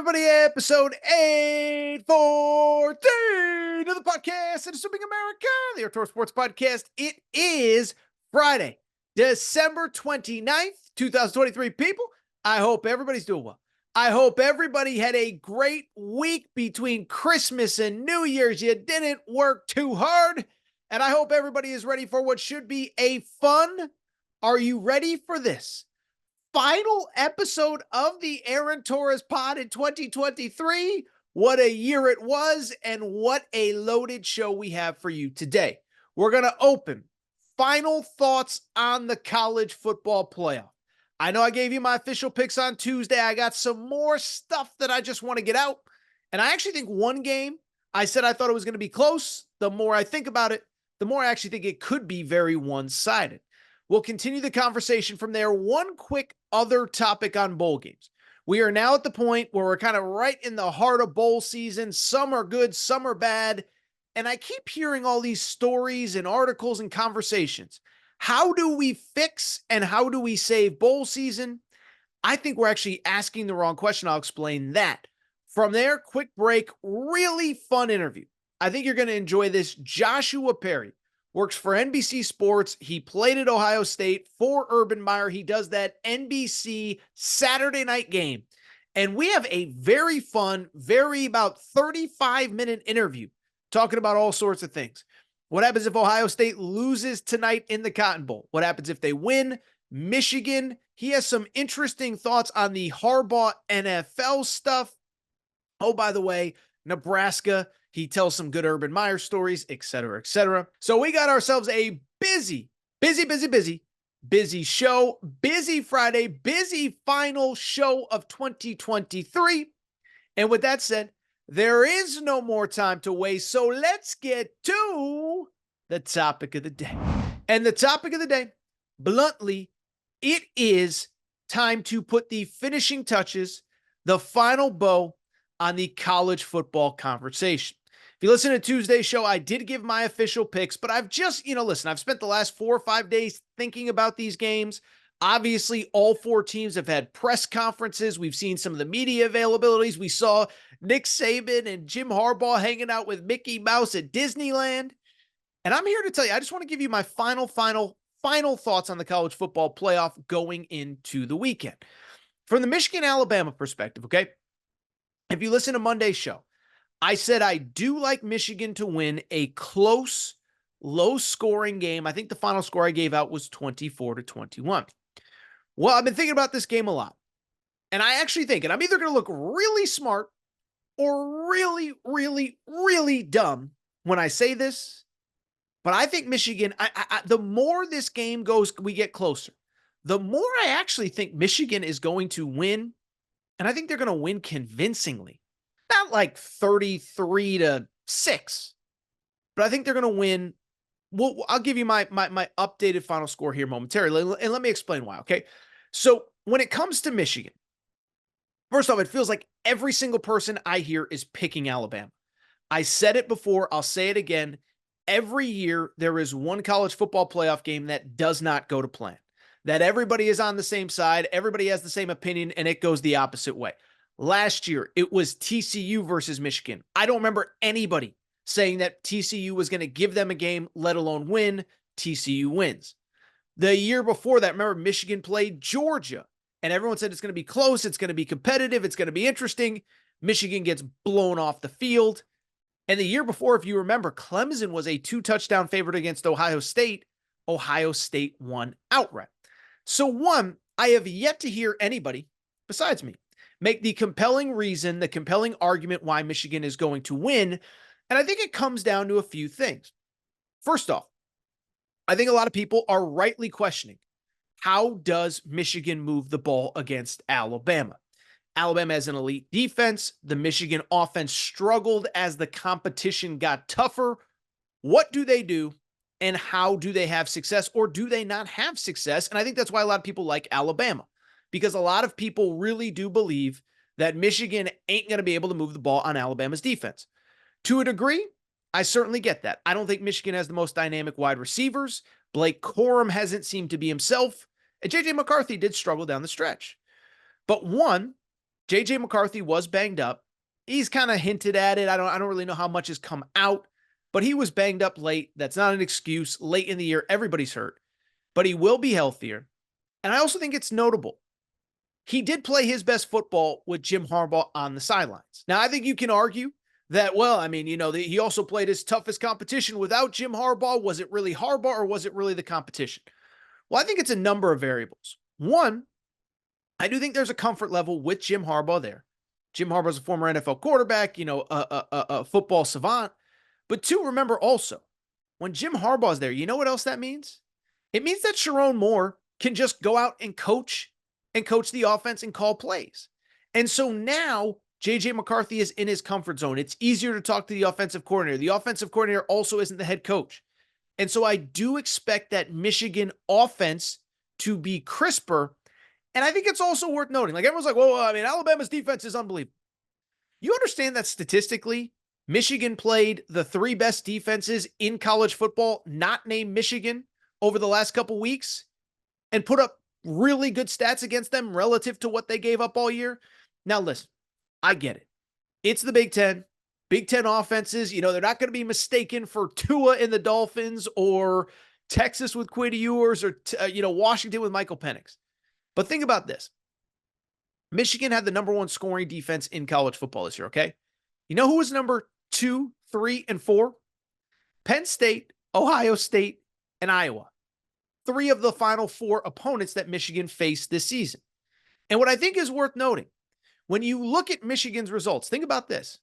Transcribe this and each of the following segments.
everybody, episode 814 of the podcast, and Assuming America, the Outdoor Sports Podcast. It is Friday, December 29th, 2023. People, I hope everybody's doing well. I hope everybody had a great week between Christmas and New Year's. You didn't work too hard, and I hope everybody is ready for what should be a fun, are you ready for this, final episode of the Aaron Torres pod in 2023. What a year it was, and what a loaded show we have for you today. We're going to open final thoughts on the college football playoff. I know I gave you my official picks on Tuesday. I got some more stuff that I just want to get out. And I actually think one game, I said I thought it was going to be close. The more I think about it, the more I actually think it could be very one-sided. We'll continue the conversation from there. One quick other topic on bowl games. We are now at the point where we're kind of right in the heart of bowl season. Some are good, some are bad. And I keep hearing all these stories and articles and conversations. How do we fix and how do we save bowl season? I think we're actually asking the wrong question. I'll explain that. From there, quick break, really fun interview. I think you're going to enjoy this. Joshua Perry works for NBC Sports. He played at Ohio State for Urban Meyer. He does that NBC Saturday night game. And we have a very fun, about 35-minute interview talking about all sorts of things. What happens if Ohio State loses tonight in the Cotton Bowl? What happens if they win? Michigan. He has some interesting thoughts on the Harbaugh NFL stuff. Oh, by the way, Nebraska. He tells some good Urban Meyer stories, et cetera, et cetera. So we got ourselves a busy show, busy Friday, busy final show of 2023. And with that said, there is no more time to waste. So let's get to the topic of the day. And the topic of the day, bluntly, it is time to put the finishing touches, the final bow on the college football conversation. If you listen to Tuesday's show, I did give my official picks, but I've just, listen, I've spent the last 4 or 5 days thinking about these games. Obviously, all 4 teams have had press conferences. We've seen some of the media availabilities. We saw Nick Saban and Jim Harbaugh hanging out with Mickey Mouse at Disneyland. And I'm here to tell you, I just want to give you my final thoughts on the college football playoff going into the weekend. From the Michigan-Alabama perspective, okay? If you listen to Monday's show, I said I do like Michigan to win a close, low-scoring game. I think the final score I gave out was 24-21. Well, I've been thinking about this game a lot. And I actually think, and I'm either going to look really smart or really, really, really dumb when I say this, but I think Michigan, the more this game goes, we get closer, the more I actually think Michigan is going to win, and I think they're going to win convincingly. Not like 33-6, but I think they're going to win. Well, I'll give you my updated final score here momentarily, and let me explain why, okay? So when it comes to Michigan, first off, it feels like every single person I hear is picking Alabama. I said it before, I'll say it again. Every year, there is one college football playoff game that does not go to plan, that everybody is on the same side, everybody has the same opinion, and it goes the opposite way. Last year, it was TCU versus Michigan. I don't remember anybody saying that TCU was going to give them a game, let alone win. TCU wins. The year before that, remember, Michigan played Georgia, and everyone said it's going to be close, it's going to be competitive, it's going to be interesting. Michigan gets blown off the field. And the year before, if you remember, Clemson was a 2-touchdown favorite against Ohio State. Ohio State won outright. So one, I have yet to hear anybody besides me make the compelling reason, the compelling argument why Michigan is going to win. And I think it comes down to a few things. First off, I think a lot of people are rightly questioning, how does Michigan move the ball against Alabama? Alabama has an elite defense. The Michigan offense struggled as the competition got tougher. What do they do, and how do they have success, or do they not have success? And I think that's why a lot of people like Alabama, because a lot of people really do believe that Michigan ain't going to be able to move the ball on Alabama's defense. To a degree, I certainly get that. I don't think Michigan has the most dynamic wide receivers. Blake Corum hasn't seemed to be himself. And J.J. McCarthy did struggle down the stretch. But one, J.J. McCarthy was banged up. He's kind of hinted at it. I don't really know how much has come out, but he was banged up late. That's not an excuse. Late in the year, everybody's hurt, but he will be healthier. And I also think it's notable. He did play his best football with Jim Harbaugh on the sidelines. Now, I think you can argue that, well, I mean, he also played his toughest competition without Jim Harbaugh. Was it really Harbaugh or was it really the competition? Well, I think it's a number of variables. One, I do think there's a comfort level with Jim Harbaugh there. Jim Harbaugh's a former NFL quarterback, a football savant. But two, remember also, when Jim Harbaugh's there, you know what else that means? It means that Sharon Moore can just go out and coach the offense and call plays. And so now J.J. McCarthy is in his comfort zone. It's easier to talk to the offensive coordinator. The offensive coordinator also isn't the head coach. And so I do expect that Michigan offense to be crisper. And I think it's also worth noting, like everyone's like, well, I mean, Alabama's defense is unbelievable. You understand that statistically, Michigan played the three best defenses in college football, not named Michigan, over the last couple weeks and put up really good stats against them relative to what they gave up all year. Now, listen, I get it. It's the Big Ten. Big Ten offenses, they're not going to be mistaken for Tua and the Dolphins or Texas with Quinn Ewers or, Washington with Michael Penix. But think about this. Michigan had the number one scoring defense in college football this year, okay? You know who was number 2, 3, and 4? Penn State, Ohio State, and Iowa. 3 of the final 4 opponents that Michigan faced this season. And what I think is worth noting, when you look at Michigan's results, think about this.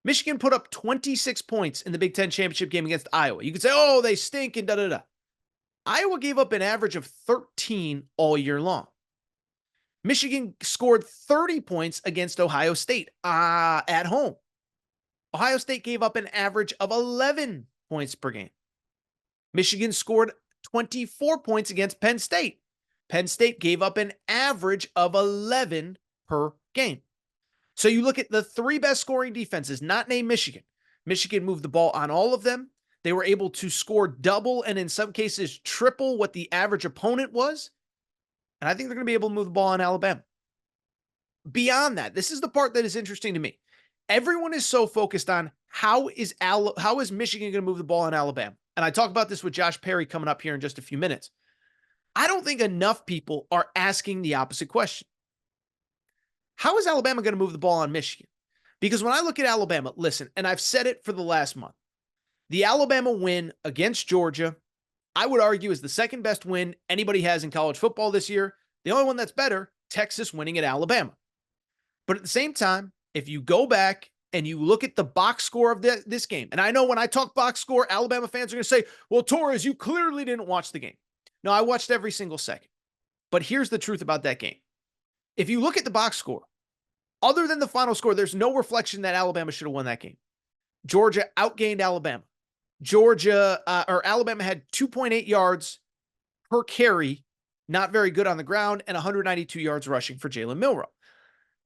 Michigan put up 26 points in the Big Ten championship game against Iowa. You could say, oh, they stink and da-da-da. Iowa gave up an average of 13 all year long. Michigan scored 30 points against Ohio State at home. Ohio State gave up an average of 11 points per game. Michigan scored 24 points against Penn State. Penn State gave up an average of 11 per game. So you look at the 3 best scoring defenses, not named Michigan. Michigan moved the ball on all of them. They were able to score double and in some cases triple what the average opponent was. And I think they're going to be able to move the ball on Alabama. Beyond that, this is the part that is interesting to me. Everyone is so focused on how is Michigan going to move the ball on Alabama? And I talk about this with Josh Perry coming up here in just a few minutes. I don't think enough people are asking the opposite question. How is Alabama going to move the ball on Michigan? Because when I look at Alabama, listen, and I've said it for the last month, the Alabama win against Georgia, I would argue, is the second best win anybody has in college football this year. The only one that's better, Texas winning at Alabama. But at the same time, if you go back and you look at the box score of this game, and I know when I talk box score, Alabama fans are going to say, well, Torres, you clearly didn't watch the game. No, I watched every single second. But here's the truth about that game. If you look at the box score, other than the final score, there's no reflection that Alabama should have won that game. Georgia outgained Alabama. Alabama had 2.8 yards per carry, not very good on the ground, and 192 yards rushing for Jalen Milroe.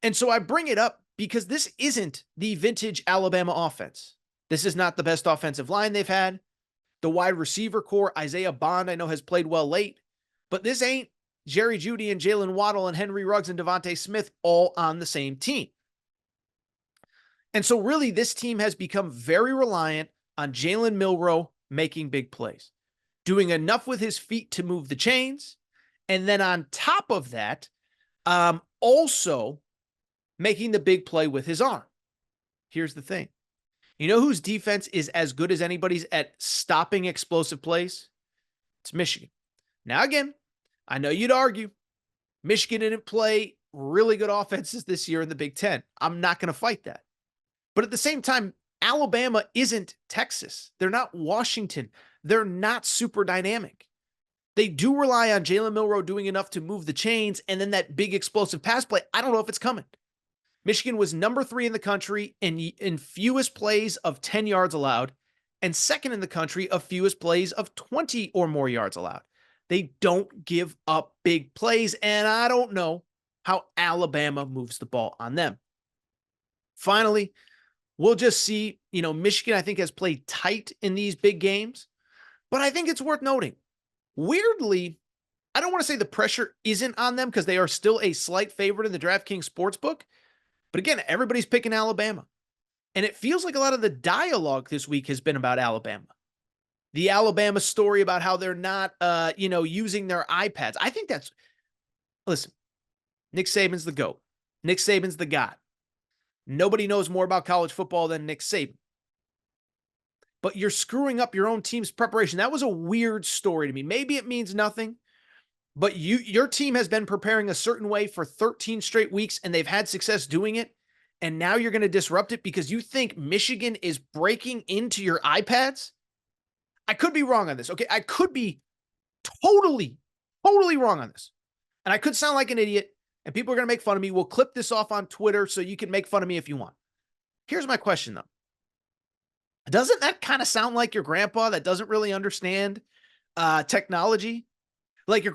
And so I bring it up because this isn't the vintage Alabama offense. This is not the best offensive line they've had. The wide receiver core, Isaiah Bond, I know has played well late, but this ain't Jerry Jeudy and Jalen Waddle and Henry Ruggs and Devontae Smith all on the same team. And so really this team has become very reliant on Jalen Milroe making big plays, doing enough with his feet to move the chains. And then on top of that, also making the big play with his arm. Here's the thing. You know whose defense is as good as anybody's at stopping explosive plays? It's Michigan. Now, again, I know you'd argue Michigan didn't play really good offenses this year in the Big Ten. I'm not going to fight that. But at the same time, Alabama isn't Texas. They're not Washington. They're not super dynamic. They do rely on Jalen Milroe doing enough to move the chains, and then that big explosive pass play, I don't know if it's coming. Michigan was number 3 in the country in fewest plays of 10 yards allowed, and second in the country of fewest plays of 20 or more yards allowed. They don't give up big plays, and I don't know how Alabama moves the ball on them. Finally, we'll just see, Michigan, I think, has played tight in these big games, but I think it's worth noting. Weirdly, I don't want to say the pressure isn't on them because they are still a slight favorite in the DraftKings Sportsbook, But again, everybody's picking Alabama. And it feels like a lot of the dialogue this week has been about Alabama. The Alabama story about how they're not, using their iPads. I think listen, Nick Saban's the GOAT. Nick Saban's the God. Nobody knows more about college football than Nick Saban. But you're screwing up your own team's preparation. That was a weird story to me. Maybe it means nothing, but your team has been preparing a certain way for 13 straight weeks, and they've had success doing it. And now you're going to disrupt it because you think Michigan is breaking into your iPads? I could be wrong on this. Okay, I could be totally wrong on this. And I could sound like an idiot, and people are going to make fun of me. We'll clip this off on Twitter so you can make fun of me if you want. Here's my question, though. Doesn't that kind of sound like your grandpa that doesn't really understand technology? Like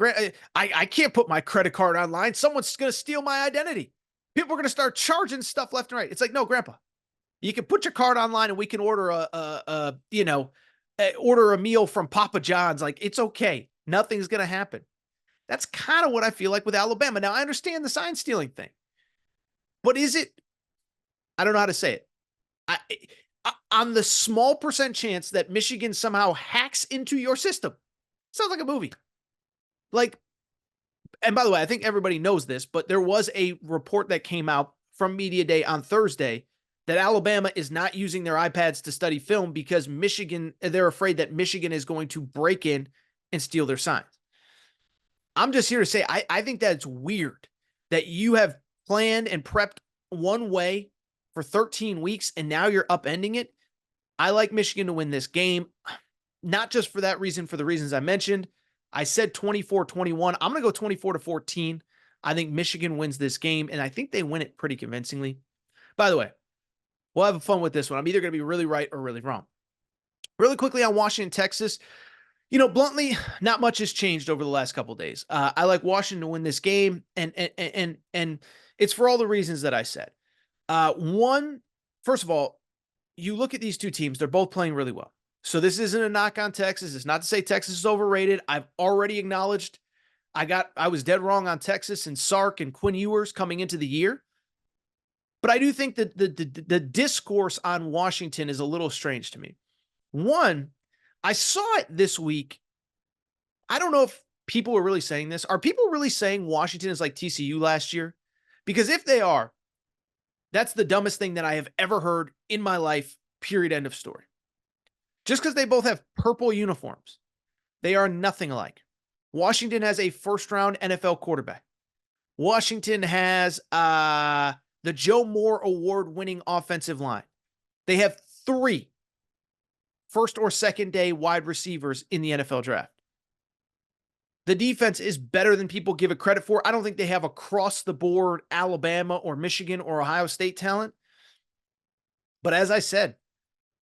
I can't put my credit card online. Someone's going to steal my identity. People are going to start charging stuff left and right. It's like, no, grandpa, you can put your card online and we can order order a meal from Papa John's. Like, it's okay. Nothing's going to happen. That's kind of what I feel like with Alabama. Now, I understand the sign stealing thing, but is it, I don't know how to say it. On the small percent chance that Michigan somehow hacks into your system, sounds like a movie. Like, and by the way, I think everybody knows this, but there was a report that came out from Media Day on Thursday that Alabama is not using their iPads to study film because they're afraid that Michigan is going to break in and steal their signs. I'm just here to say, I think that it's weird that you have planned and prepped one way for 13 weeks and now you're upending it. I like Michigan to win this game, not just for that reason, for the reasons I mentioned. I said 24-21. I'm going to go 24-14. I think Michigan wins this game, and I think they win it pretty convincingly. By the way, we'll have fun with this one. I'm either going to be really right or really wrong. Really quickly on Washington, Texas. Bluntly, not much has changed over the last couple of days. I like Washington to win this game, and it's for all the reasons that I said. One, first of all, you look at these two teams, they're both playing really well. So this isn't a knock on Texas. It's not to say Texas is overrated. I've already acknowledged I was dead wrong on Texas and Sark and Quinn Ewers coming into the year. But I do think that the discourse on Washington is a little strange to me. One, I saw it this week. I don't know if people are really saying this. Are people really saying Washington is like TCU last year? Because if they are, that's the dumbest thing that I have ever heard in my life, period, end of story. Just because they both have purple uniforms, they are nothing alike. Washington has a first-round NFL quarterback. Washington has the Joe Moore award-winning offensive line. They have 3 first or second day wide receivers in the NFL draft. The defense is better than people give it credit for. I don't think they have across-the-board Alabama or Michigan or Ohio State talent. But as I said,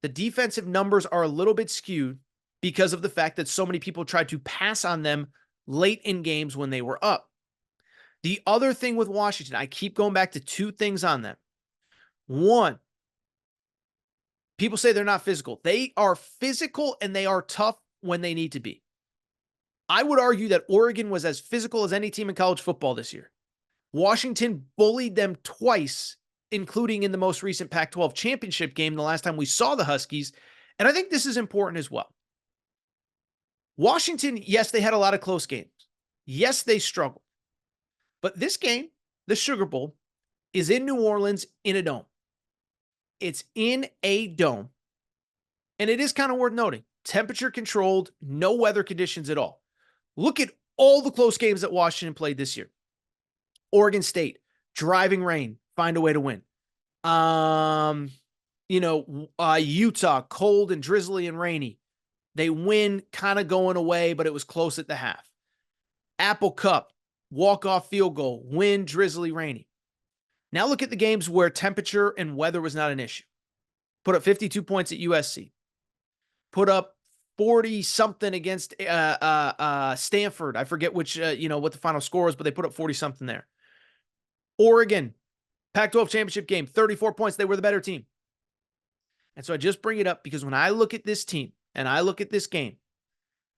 the defensive numbers are a little bit skewed because of the fact that so many people tried to pass on them late in games when they were up. The other thing with Washington, I keep going back to 2 things on them. One, people say they're not physical. They are physical and they are tough when they need to be. I would argue that Oregon was as physical as any team in college football this year. Washington bullied them twice, including in the most recent Pac-12 championship game, the last time we saw the Huskies. And I think this is important as well. Washington, yes, they had a lot of close games. Yes, they struggled. But this game, the Sugar Bowl, is in New Orleans in a dome. It's in a dome. And it is kind of worth noting, temperature controlled, no weather conditions at all. Look at all the close games that Washington played this year. Oregon State, driving rain, find a way to win. Utah, cold and drizzly and rainy. They win kind of going away, but it was close at the half. Apple Cup, walk-off field goal, win, drizzly, rainy. Now look at the games where temperature and weather was not an issue. Put up 52 points at USC. Put up 40-something against Stanford. I forget what the final score was, but they put up 40-something there. Oregon, Pac-12 championship game, 34 points. They were the better team. And so I just bring it up because when I look at this team and I look at this game,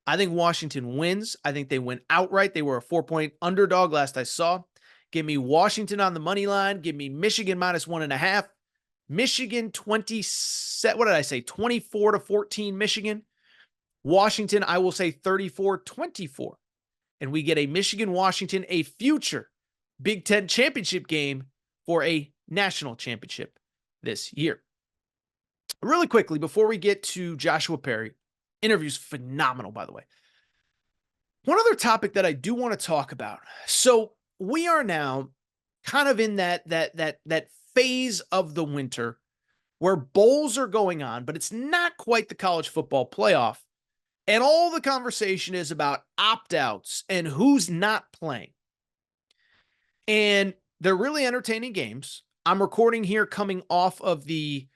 I think Washington wins. I think they win outright. They were a 4-point underdog last I saw. Give me Washington on the money line. Give me Michigan -1.5. Michigan 24-14 Michigan. Washington, I will say 34-24. And we get a Michigan-Washington, a future Big Ten championship game for a national championship this year. Really quickly, before we get to Joshua Perry, interview's phenomenal, by the way. One other topic that I do want to talk about. So we are now kind of in that phase of the winter where bowls are going on, but it's not quite the college football playoff. And all the conversation is about opt-outs and who's not playing. And they're really entertaining games. I'm recording here coming off of the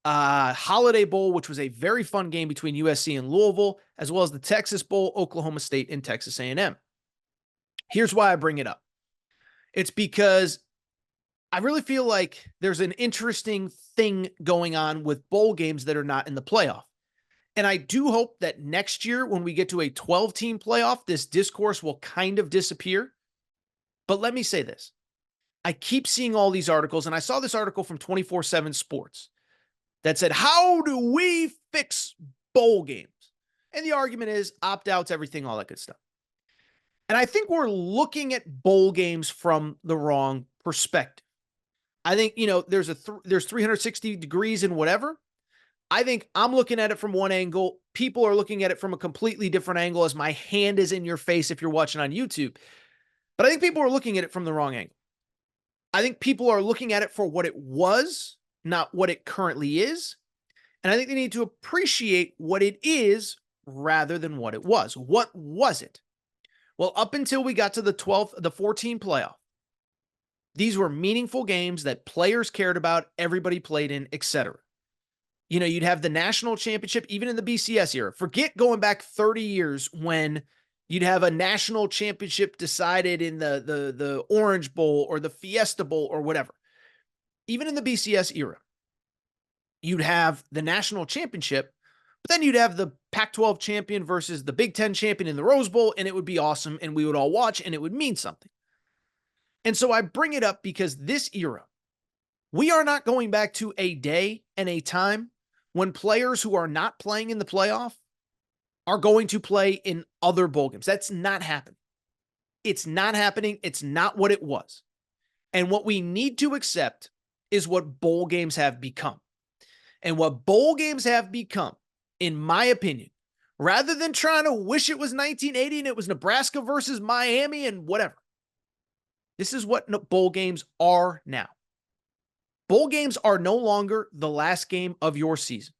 Holiday Bowl, which was a very fun game between USC and Louisville, as well as the Texas Bowl, Oklahoma State and Texas A&M. Here's why I bring it up. It's because I really feel like there's an interesting thing going on with bowl games that are not in the playoff. And I do hope that next year, when we get to a 12-team playoff, this discourse will kind of disappear. But let me say this. I keep seeing all these articles, and I saw this article from 24/7 Sports that said, how do we fix bowl games? And the argument is opt-outs, everything, all that good stuff. And I think we're looking at bowl games from the wrong perspective. I think, there's 360 degrees in whatever. I think I'm looking at it from one angle. People are looking at it from a completely different angle as my hand is in your face if you're watching on YouTube. But I think people are looking at it from the wrong angle. I think people are looking at it for what it was, not what it currently is. And I think they need to appreciate what it is rather than what it was. What was it? Well, up until we got to the 14 playoff, these were meaningful games that players cared about, everybody played in, etc. You'd have the national championship, even in the BCS era. Forget going back 30 years when you'd have a national championship decided in the Orange Bowl or the Fiesta Bowl or whatever. Even in the BCS era, you'd have the national championship, but then you'd have the Pac-12 champion versus the Big Ten champion in the Rose Bowl, and it would be awesome, and we would all watch, and it would mean something. And so I bring it up because this era, we are not going back to a day and a time when players who are not playing in the playoff are going to play in other bowl games. That's not happening. It's not happening. It's not what it was. And what we need to accept is what bowl games have become. And what bowl games have become, in my opinion, rather than trying to wish it was 1980 and it was Nebraska versus Miami and whatever, this is what bowl games are now. Bowl games are no longer the last game of your season.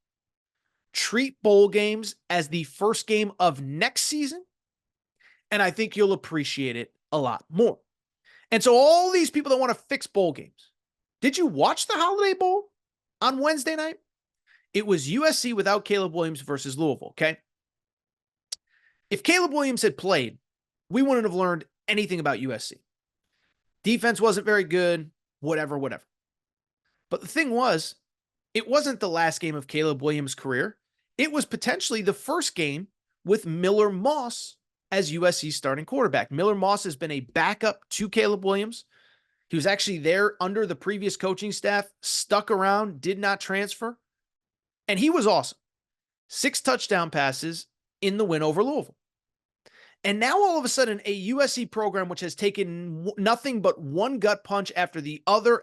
Treat bowl games as the first game of next season, and I think you'll appreciate it a lot more. And so all these people that want to fix bowl games, did you watch the Holiday Bowl on Wednesday night? It was USC without Caleb Williams versus Louisville, okay? If Caleb Williams had played, we wouldn't have learned anything about USC. Defense wasn't very good, whatever. But the thing was, it wasn't the last game of Caleb Williams' career. It was potentially the first game with Miller Moss as USC's starting quarterback. Miller Moss has been a backup to Caleb Williams. He was actually there under the previous coaching staff, stuck around, did not transfer. And he was awesome. 6 touchdown passes in the win over Louisville. And now all of a sudden, a USC program which has taken nothing but one gut punch after the other,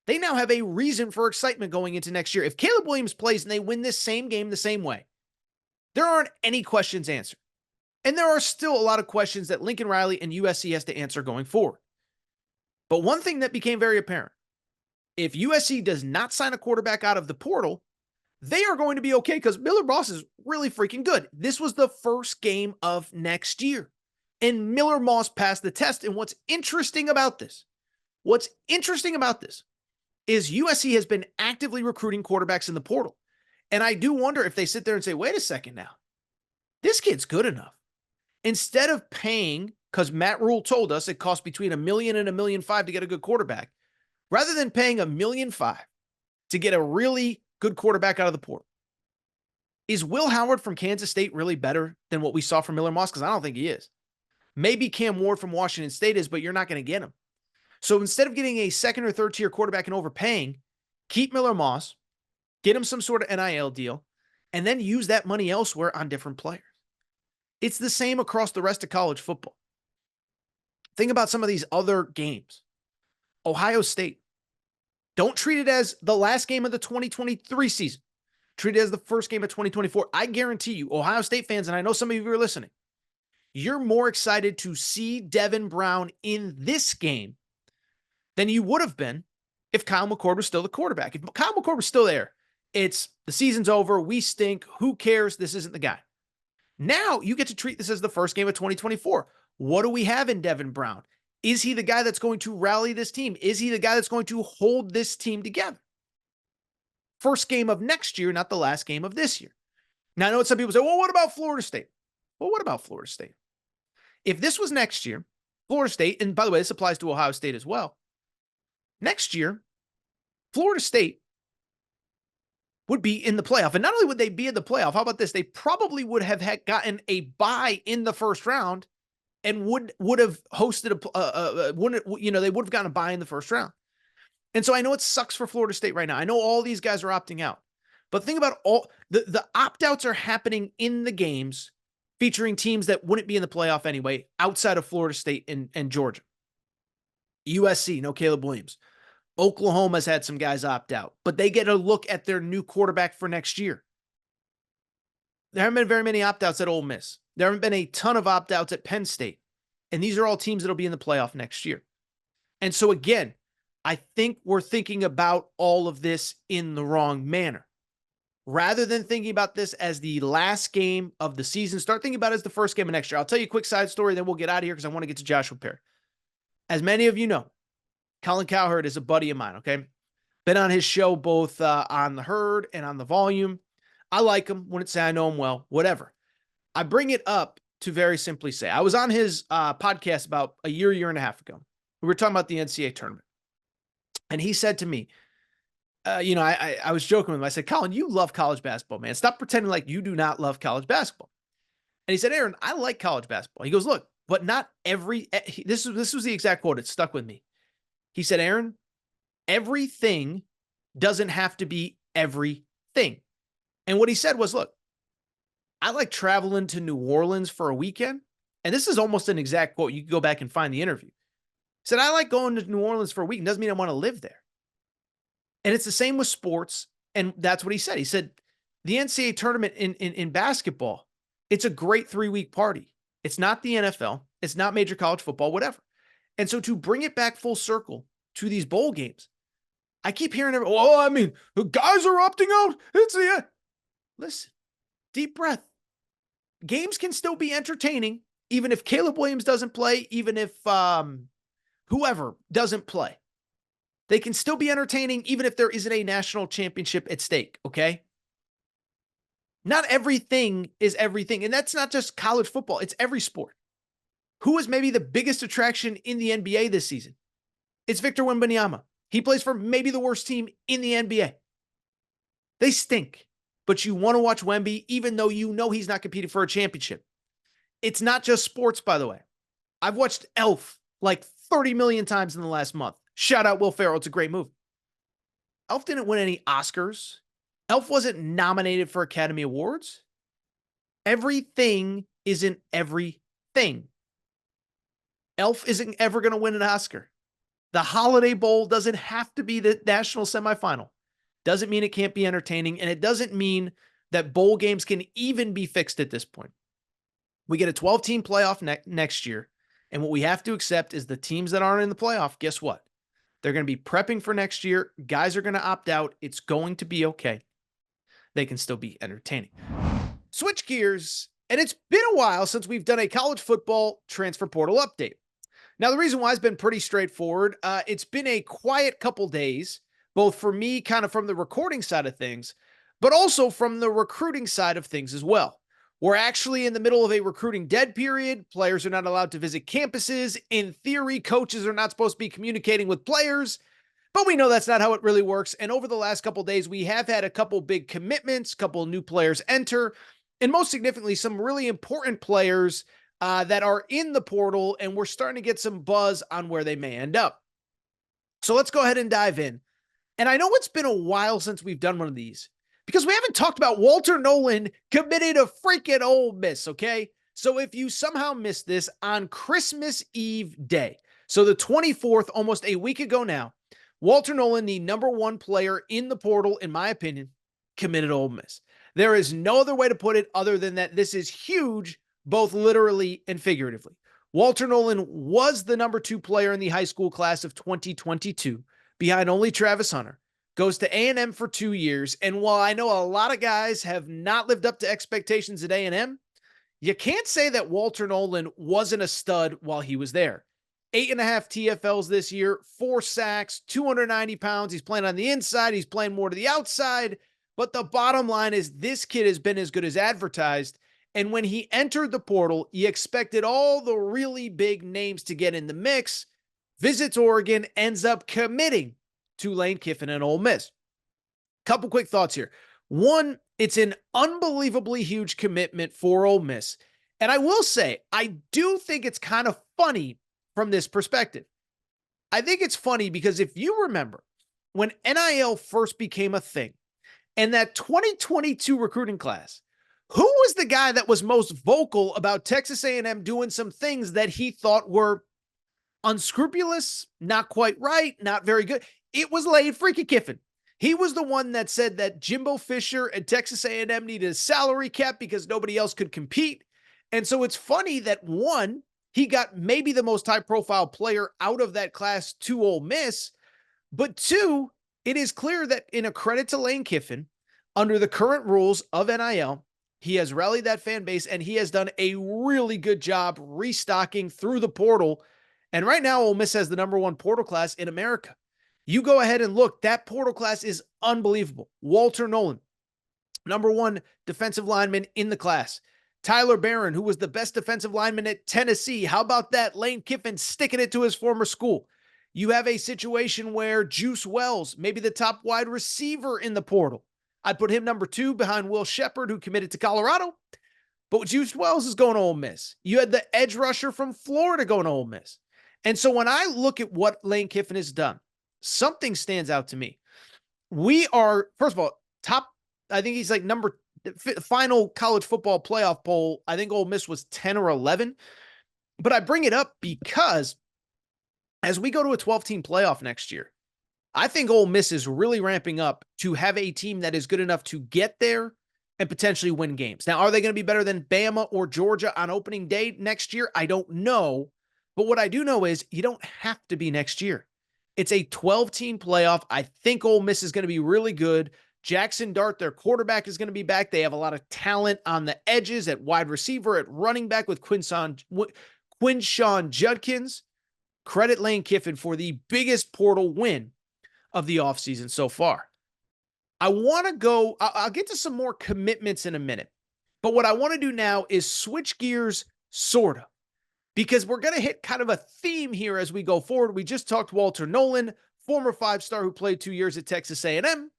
they now have a reason for excitement going into next year. If Caleb Williams plays and they win this same game the same way, there aren't any questions answered. And there are still a lot of questions that Lincoln Riley and USC has to answer going forward. But one thing that became very apparent, if USC does not sign a quarterback out of the portal, they are going to be okay because Miller Moss is really freaking good. This was the first game of next year, and Miller Moss passed the test. And what's interesting about this is USC has been actively recruiting quarterbacks in the portal. And I do wonder if they sit there and say, wait a second now, this kid's good enough. Instead of paying, because Matt Rule told us it costs between $1 million and $1.5 million to get a good quarterback, rather than paying $1.5 million to get a really good quarterback out of the portal, is Will Howard from Kansas State really better than what we saw from Miller Moss? Because I don't think he is. Maybe Cam Ward from Washington State is, but you're not going to get him. So instead of getting a second or third tier quarterback and overpaying, keep Miller Moss, get him some sort of NIL deal, and then use that money elsewhere on different players. It's the same across the rest of college football. Think about some of these other games. Ohio State. Don't treat it as the last game of the 2023 season. Treat it as the first game of 2024. I guarantee you, Ohio State fans, and I know some of you are listening, you're more excited to see Devin Brown in this game than you would have been if Kyle McCord was still the quarterback. If Kyle McCord was still there, it's the season's over. We stink. Who cares? This isn't the guy. Now you get to treat this as the first game of 2024. What do we have in Devin Brown? Is he the guy that's going to rally this team? Is he the guy that's going to hold this team together? First game of next year, not the last game of this year. Now, I know some people say, well, what about Florida State? Well, what about Florida State? If this was next year, Florida State, and by the way, this applies to Ohio State as well. Next year, Florida State would be in the playoff. And not only would they be in the playoff, how about this? They probably would have gotten a bye in the first round and would have hosted they would have gotten a bye in the first round. And so I know it sucks for Florida State right now. I know all these guys are opting out. But think about all the opt-outs are happening in the games featuring teams that wouldn't be in the playoff anyway, outside of Florida State and Georgia. USC, no Caleb Williams. Oklahoma's had some guys opt out, but they get a look at their new quarterback for next year. There haven't been very many opt-outs at Ole Miss. There haven't been a ton of opt-outs at Penn State. And these are all teams that will be in the playoff next year. And so again, I think we're thinking about all of this in the wrong manner. Rather than thinking about this as the last game of the season, start thinking about it as the first game of next year. I'll tell you a quick side story, then we'll get out of here because I want to get to Joshua Perry. As many of you know, Colin Cowherd is a buddy of mine, okay? Been on his show both on the Herd and on the Volume. I like him. Wouldn't say I know him well, whatever. I bring it up to very simply say, I was on his podcast about a year and a half ago. We were talking about the NCAA tournament. And he said to me, I was joking with him. I said, Colin, you love college basketball, man. Stop pretending like you do not love college basketball. And he said, Aaron, I like college basketball. He goes, look, but not every, this was the exact quote. It stuck with me. He said, Aaron, everything doesn't have to be everything. And what he said was, look, I like traveling to New Orleans for a weekend. And this is almost an exact quote. You can go back and find the interview. He said, I like going to New Orleans for a weekend. Doesn't mean I want to live there. And it's the same with sports. And that's what he said. He said, the NCAA tournament in basketball, it's a great 3-week party. It's not the NFL. It's not major college football, whatever. And so to bring it back full circle to these bowl games, I keep hearing, the guys are opting out. It's the end. Listen, deep breath. Games can still be entertaining, even if Caleb Williams doesn't play, even if whoever doesn't play. They can still be entertaining, even if there isn't a national championship at stake, okay? Not everything is everything. And that's not just college football. It's every sport. Who is maybe the biggest attraction in the NBA this season? It's Victor Wembanyama. He plays for maybe the worst team in the NBA. They stink, but you want to watch Wemby even though you know he's not competing for a championship. It's not just sports, by the way. I've watched Elf like 30 million times in the last month. Shout out Will Ferrell. It's a great movie. Elf didn't win any Oscars. Elf wasn't nominated for Academy Awards. Everything isn't everything. Elf isn't ever going to win an Oscar. The Holiday Bowl doesn't have to be the national semifinal. Doesn't mean it can't be entertaining, and it doesn't mean that bowl games can even be fixed at this point. We get a 12-team playoff next year, and what we have to accept is the teams that aren't in the playoff, guess what? They're going to be prepping for next year. Guys are going to opt out. It's going to be okay. They can still be entertaining. Switch gears, and it's been a while since we've done a college football transfer portal update. Now, the reason why has been pretty straightforward. It's been a quiet couple days, both for me, kind of from the recording side of things, but also from the recruiting side of things as well. We're actually in the middle of a recruiting dead period. Players are not allowed to visit campuses. In theory, coaches are not supposed to be communicating with players, but we know that's not how it really works. And over the last couple of days, we have had a couple big commitments, couple new players enter, and most significantly, some really important players that are in the portal, and we're starting to get some buzz on where they may end up. So let's go ahead and dive in. And I know it's been a while since we've done one of these because we haven't talked about Walter Nolen committed to freaking Ole Miss, okay? So if you somehow missed this, on Christmas Eve day, so the 24th, almost a week ago now, Walter Nolen, the number one player in the portal, in my opinion, committed to Ole Miss. There is no other way to put it other than that this is huge, both literally and figuratively. Walter Nolen was the number 2 player in the high school class of 2022, behind only Travis Hunter. Goes to A&M for 2 years, and while I know a lot of guys have not lived up to expectations at A&M, you can't say that Walter Nolen wasn't a stud while he was there. 8.5 TFLs this year, 4 sacks, 290 pounds. He's playing on the inside. He's playing more to the outside. But the bottom line is this kid has been as good as advertised. And when he entered the portal, you expected all the really big names to get in the mix. Visits Oregon, ends up committing to Lane Kiffin and Ole Miss. Couple quick thoughts here. One, it's an unbelievably huge commitment for Ole Miss. And I will say, I do think it's kind of funny from this perspective. I think it's funny because if you remember when NIL first became a thing and that 2022 recruiting class, who was the guy that was most vocal about Texas A&M doing some things that he thought were unscrupulous, not quite right, not very good? It was Lane freaking Kiffin. He was the one that said that Jimbo Fisher and Texas A&M needed a salary cap because nobody else could compete. And so it's funny that, one, he got maybe the most high-profile player out of that class to Ole Miss, but two, it is clear that in a credit to Lane Kiffin, under the current rules of NIL, he has rallied that fan base, and he has done a really good job restocking through the portal. And right now, Ole Miss has the number 1 portal class in America. You go ahead and look, that portal class is unbelievable. Walter Nolen, number 1 defensive lineman in the class. Tyler Barron, who was the best defensive lineman at Tennessee. How about that? Lane Kiffin sticking it to his former school. You have a situation where Juice Wells, maybe the top wide receiver in the portal. I'd put him number 2 behind Will Shepard, who committed to Colorado. But Juice Wells is going to Ole Miss. You had the edge rusher from Florida going to Ole Miss. And so when I look at what Lane Kiffin has done, something stands out to me. We are, first of all, top, I think he's like final college football playoff poll. I think Ole Miss was 10 or 11. But I bring it up because as we go to a 12-team playoff next year, I think Ole Miss is really ramping up to have a team that is good enough to get there and potentially win games. Now, are they going to be better than Bama or Georgia on opening day next year? I don't know. But what I do know is you don't have to be next year. It's a 12-team playoff. I think Ole Miss is going to be really good. Jackson Dart, their quarterback, is going to be back. They have a lot of talent on the edges at wide receiver, at running back with Quinshawn Judkins. Credit Lane Kiffin for the biggest portal win of the offseason so far. I want to go, I'll get to some more commitments in a minute, but what I want to do now is switch gears, sort of, because we're going to hit kind of a theme here as we go forward. We just talked Walter Nolen, former 5-star who played 2 years at Texas A&M,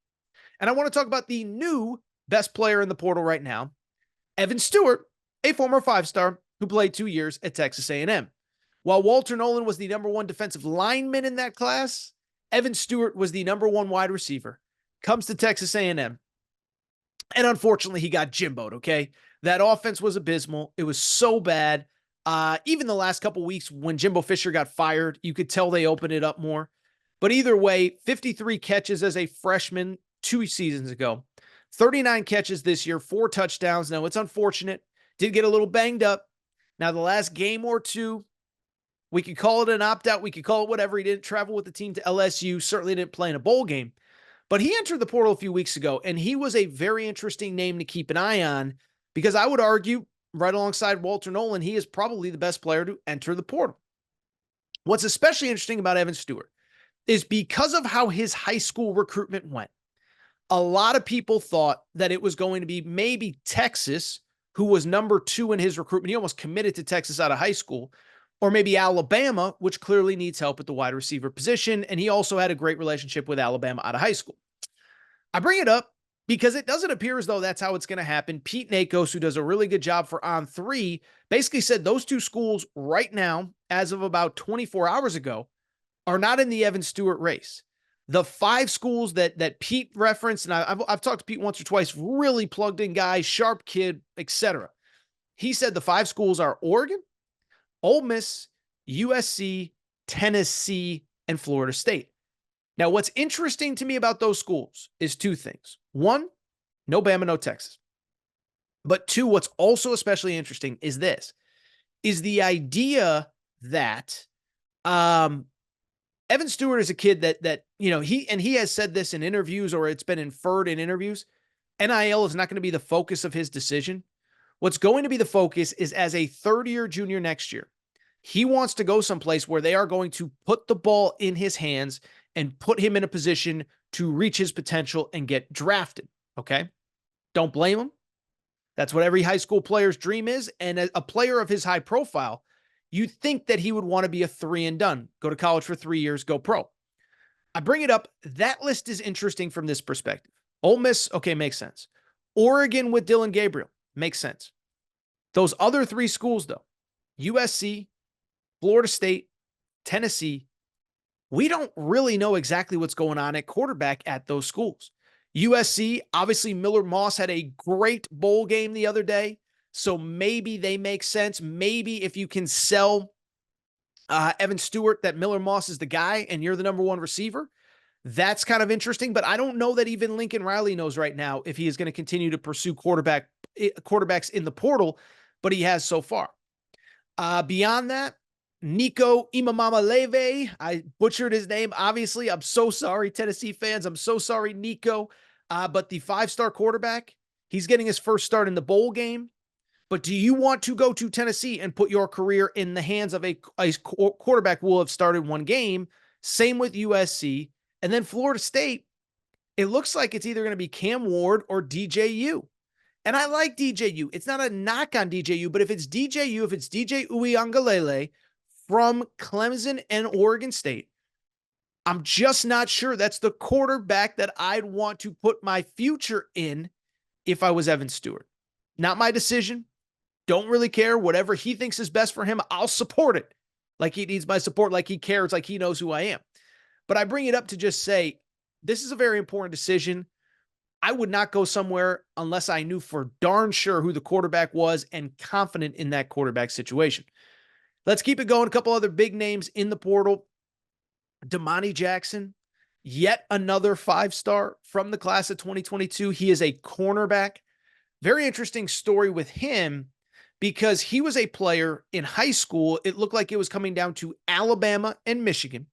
and I want to talk about the new best player in the portal right now, Evan Stewart, a former 5-star who played 2 years at Texas A&M. While Walter Nolen was the number 1 defensive lineman in that class, Evan Stewart was the number 1 wide receiver. Comes to Texas A&M, and unfortunately, he got Jimbo'd, okay? That offense was abysmal. It was so bad. Even the last couple weeks when Jimbo Fisher got fired, you could tell they opened it up more. But either way, 53 catches as a freshman 2 seasons ago. 39 catches this year, 4 touchdowns. Now, it's unfortunate. Did get a little banged up. Now, the last game or two, we could call it an opt-out. We could call it whatever. He didn't travel with the team to LSU. Certainly didn't play in a bowl game. But he entered the portal a few weeks ago, and he was a very interesting name to keep an eye on because I would argue, right alongside Walter Nolen, he is probably the best player to enter the portal. What's especially interesting about Evan Stewart is because of how his high school recruitment went, a lot of people thought that it was going to be maybe Texas, who was number 2 in his recruitment. He almost committed to Texas out of high school. Or maybe Alabama, which clearly needs help at the wide receiver position. And he also had a great relationship with Alabama out of high school. I bring it up because it doesn't appear as though that's how it's going to happen. Pete Nakos, who does a really good job for On3, basically said those two schools right now, as of about 24 hours ago, are not in the Evan Stewart race. The 5 schools that Pete referenced, and I've talked to Pete once or twice, really plugged in guy, sharp kid, etc. He said the 5 schools are Oregon, Ole Miss, USC, Tennessee, and Florida State. Now, what's interesting to me about those schools is 2 things. 1, no Bama, no Texas. But 2, what's also especially interesting is this, is the idea that Evan Stewart is a kid that he has said this in interviews, or it's been inferred in interviews. NIL is not going to be the focus of his decision. What's going to be the focus is, as a third-year junior next year, he wants to go someplace where they are going to put the ball in his hands and put him in a position to reach his potential and get drafted. Okay? Don't blame him. That's what every high school player's dream is. And a player of his high profile, you'd think that he would want to be a 3 and done, go to college for 3 years, go pro. I bring it up. That list is interesting from this perspective. Ole Miss, okay, makes sense. Oregon with Dylan Gabriel, makes sense. Those other 3 schools, though, USC, Florida State, Tennessee, we don't really know exactly what's going on at quarterback at those schools. USC, obviously Miller Moss had a great bowl game the other day, so maybe they make sense. Maybe if you can sell Evan Stewart that Miller Moss is the guy and you're the number 1 receiver, that's kind of interesting. But I don't know that even Lincoln Riley knows right now if he is going to continue to pursue quarterbacks in the portal, but he has so far. Beyond that, Nico Imamama-Leve. I butchered his name. Obviously, I'm so sorry, Tennessee fans. I'm so sorry, Nico. But the 5-star quarterback, he's getting his first start in the bowl game. But do you want to go to Tennessee and put your career in the hands of a quarterback who will have started 1 game? Same with USC. And then Florida State, it looks like it's either going to be Cam Ward or DJU. And I like DJU. It's not a knock on DJU, but if it's DJU, if it's DJ Uiagalelei from Clemson and Oregon State, I'm just not sure that's the quarterback that I'd want to put my future in if I was Evan Stewart. Not my decision. Don't really care. Whatever he thinks is best for him, I'll support it. Like he needs my support, like he cares, like he knows who I am. But I bring it up to just say, this is a very important decision. I would not go somewhere unless I knew for darn sure who the quarterback was and confident in that quarterback situation. Let's keep it going. A couple other big names in the portal. Damani Jackson, yet another 5-star from the class of 2022. He is a cornerback. Very interesting story with him because he was a player in high school. It looked like it was coming down to Alabama and Michigan.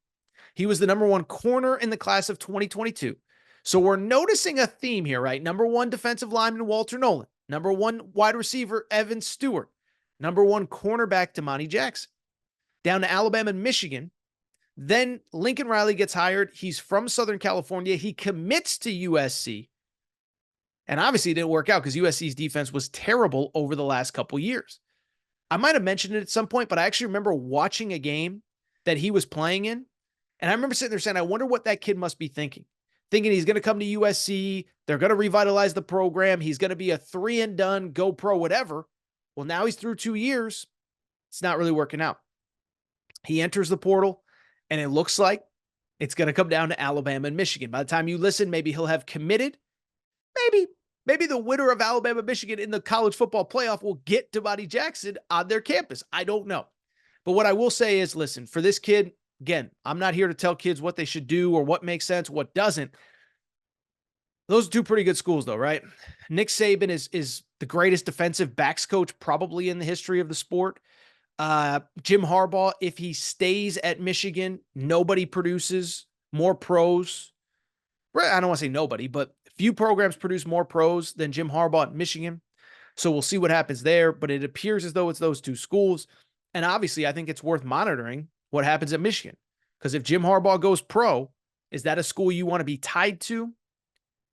He was the number 1 corner in the class of 2022. So we're noticing a theme here, right? Number 1 defensive lineman, Walter Nolan. Number 1 wide receiver, Evan Stewart. Number 1 cornerback, Damani Jackson. Down to Alabama and Michigan. Then Lincoln Riley gets hired. He's from Southern California. He commits to USC. And obviously it didn't work out because USC's defense was terrible over the last couple years. I might have mentioned it at some point, but I actually remember watching a game that he was playing in. And I remember sitting there saying, I wonder what that kid must be thinking. Thinking he's going to come to USC. They're going to revitalize the program. He's going to be a 3 and done, go pro, whatever. Well, now he's through 2 years. It's not really working out. He enters the portal, and it looks like it's going to come down to Alabama and Michigan. By the time you listen, maybe he'll have committed. Maybe the winner of Alabama, Michigan in the college football playoff will get Damani Jackson on their campus. I don't know. But what I will say is, listen, for this kid, again, I'm not here to tell kids what they should do or what makes sense, what doesn't. Those are 2 pretty good schools, though, right? Nick Saban is the greatest defensive backs coach probably in the history of the sport. Jim Harbaugh, if he stays at Michigan, nobody produces more pros. I don't want to say nobody, but few programs produce more pros than Jim Harbaugh at Michigan. So we'll see what happens there, but it appears as though it's those 2 schools. And obviously, I think it's worth monitoring what happens at Michigan. Because if Jim Harbaugh goes pro, is that a school you want to be tied to?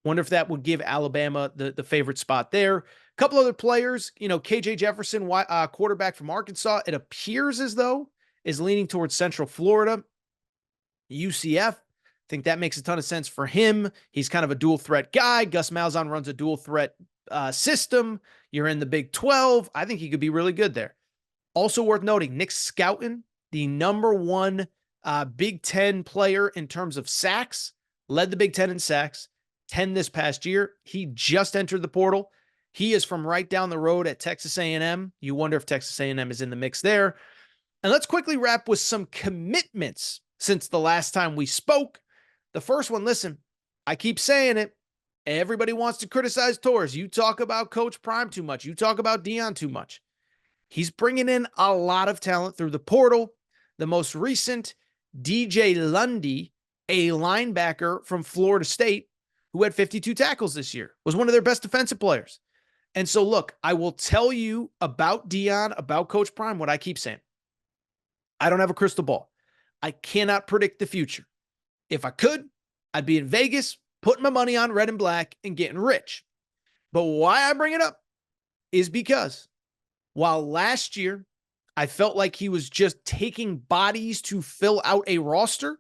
Wonder if that would give Alabama the favorite spot there. A couple other players, KJ Jefferson, quarterback from Arkansas, it appears as though is leaning towards Central Florida. UCF, think that makes a ton of sense for him. He's kind of a dual threat guy. Gus Malzahn runs a dual threat system. You're in the Big 12. I think he could be really good there. Also worth noting, Nick Scouton, the #1 Big Ten player in terms of sacks, led the Big Ten in sacks, 10 this past year. He just entered the portal. He is from right down the road at Texas A&M. You wonder if Texas A&M is in the mix there. And let's quickly wrap with some commitments since the last time we spoke. The first one, listen, I keep saying it. Everybody wants to criticize Torres. You talk about Coach Prime too much. You talk about Deion too much. He's bringing in a lot of talent through the portal. The most recent, DJ Lundy, a linebacker from Florida State who had 52 tackles this year, was one of their best defensive players. And so, look, I will tell you about Deion, about Coach Prime, what I keep saying. I don't have a crystal ball. I cannot predict the future. If I could, I'd be in Vegas, putting my money on red and black and getting rich. But why I bring it up is because while last year I felt like he was just taking bodies to fill out a roster,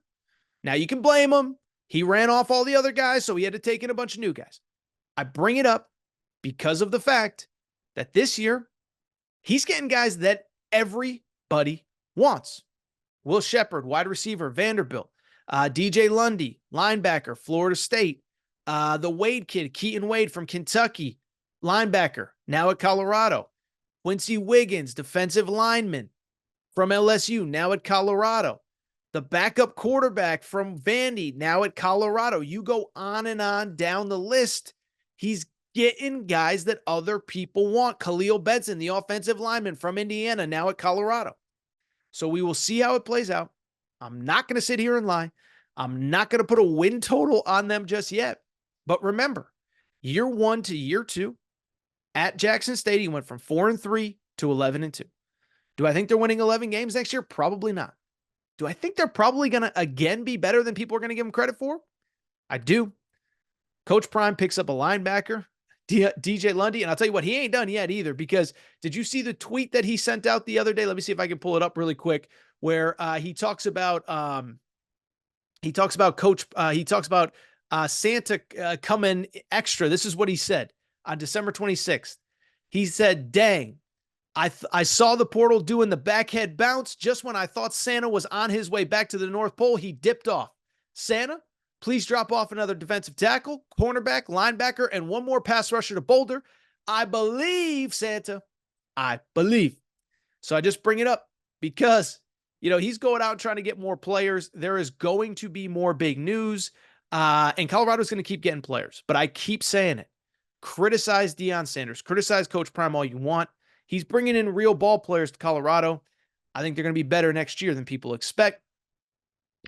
now you can blame him. He ran off all the other guys, so he had to take in a bunch of new guys. I bring it up because of the fact that this year he's getting guys that everybody wants. Will Shepard, wide receiver, Vanderbilt. DJ Lundy, linebacker, Florida State. The Wade kid, Keaton Wade from Kentucky, linebacker, now at Colorado. Quincy Wiggins, defensive lineman from LSU, now at Colorado. The backup quarterback from Vandy, now at Colorado. You go on and on down the list. He's getting guys that other people want. Khalil Benson, the offensive lineman from Indiana, now at Colorado. So we will see how it plays out. I'm not going to sit here and lie. I'm not going to put a win total on them just yet. But remember, year 1 to year 2 at Jackson State, he went from 4-3 to 11-2. Do I think they're winning 11 games next year? Probably not. Do I think they're probably going to again be better than people are going to give them credit for? I do. Coach Prime picks up a linebacker, DJ Lundy, and I'll tell you what, he ain't done yet either, because did you see the tweet that he sent out the other day? Let me see if I can pull it up really quick, where he talks about Santa coming extra. This is what he said on December 26th. He said, dang, I saw the portal doing the backhead bounce. Just when I thought Santa was on his way back to the North Pole, he dipped off. Santa, please drop off another defensive tackle, cornerback, linebacker, and one more pass rusher to Boulder. I believe, Santa. I believe. So I just bring it up because, he's going out and trying to get more players. There is going to be more big news, and Colorado's going to keep getting players. But I keep saying it. Criticize Deion Sanders. Criticize Coach Prime all you want. He's bringing in real ball players to Colorado. I think they're going to be better next year than people expect.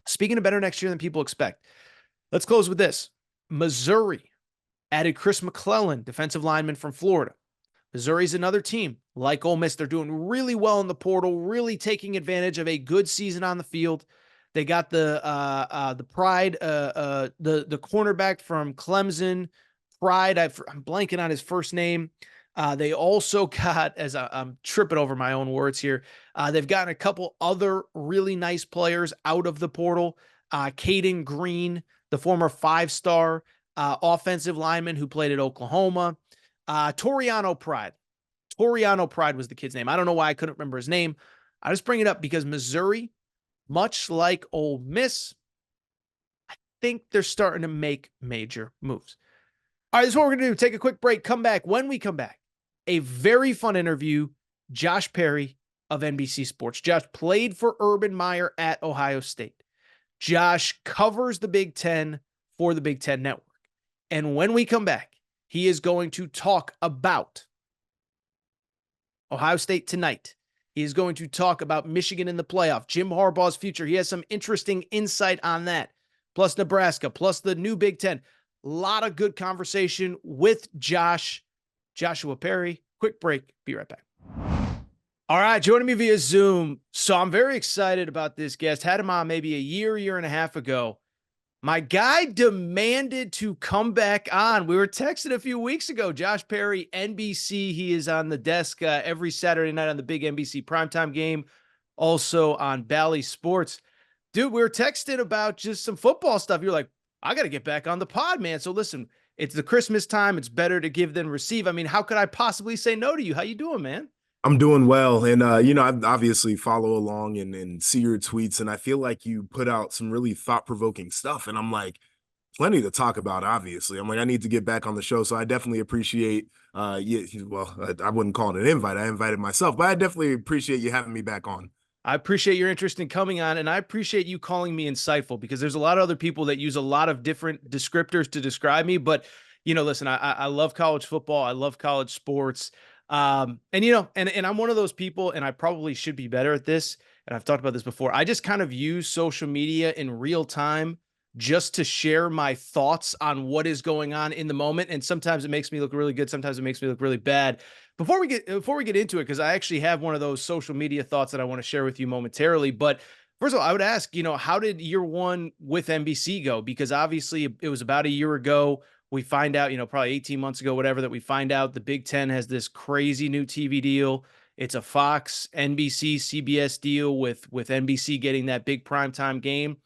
Speaking of better next year than people expect, let's close with this. Missouri added Chris McClellan, defensive lineman from Florida. Missouri's another team like Ole Miss. They're doing really well in the portal, really taking advantage of a good season on the field. They got the Pride, the cornerback from Clemson, Pride. I'm blanking on his first name. They also got, as I'm tripping over my own words here, they've gotten a couple other really nice players out of the portal. Caden Green, the former 5-star offensive lineman who played at Oklahoma. Toriano Pride. Toriano Pride was the kid's name. I don't know why I couldn't remember his name. I just bring it up because Missouri, much like Ole Miss, I think they're starting to make major moves. All right, this is what we're going to do. Take a quick break. Come back. When we come back, a very fun interview. Josh Perry of NBC Sports. Josh played for Urban Meyer at Ohio State. Josh covers the Big Ten for the Big Ten Network. And when we come back, he is going to talk about Ohio State tonight. He is going to talk about Michigan in the playoff, Jim Harbaugh's future. He has some interesting insight on that, plus Nebraska, plus the new Big Ten. A lot of good conversation with Joshua Perry. Quick break. Be right back. All right, joining me via Zoom. So I'm very excited about this guest. Had him on maybe a year and a half ago. My guy demanded to come back on. We were texting a few weeks ago. Josh Perry, NBC. He is on the desk every Saturday night on the big NBC primetime game. Also on Bally Sports. Dude, we were texting about just some football stuff. You're like, I got to get back on the pod, man. So listen, it's the Christmas time. It's better to give than receive. I mean, how could I possibly say no to you? How you doing, man? I'm doing well. And, I obviously follow along and see your tweets. And I feel like you put out some really thought provoking stuff. And I'm like, plenty to talk about, obviously. I'm like, I need to get back on the show. So I definitely appreciate, I wouldn't call it an invite. I invited myself, but I definitely appreciate you having me back on. I appreciate your interest in coming on, and I appreciate you calling me insightful because there's a lot of other people that use a lot of different descriptors to describe me. But listen, I love college football. I love college sports. And I'm one of those people, and I probably should be better at this. And I've talked about this before. I just kind of use social media in real time just to share my thoughts on what is going on in the moment. And sometimes it makes me look really good. Sometimes it makes me look really bad. Before we get into it, because I actually have one of those social media thoughts that I want to share with you momentarily. But first of all, I would ask, how did year one with NBC go? Because obviously it was about a year ago. We find out, probably 18 months ago, whatever, that we find out the Big Ten has this crazy new TV deal. It's a Fox, NBC, CBS deal with NBC getting that big primetime game.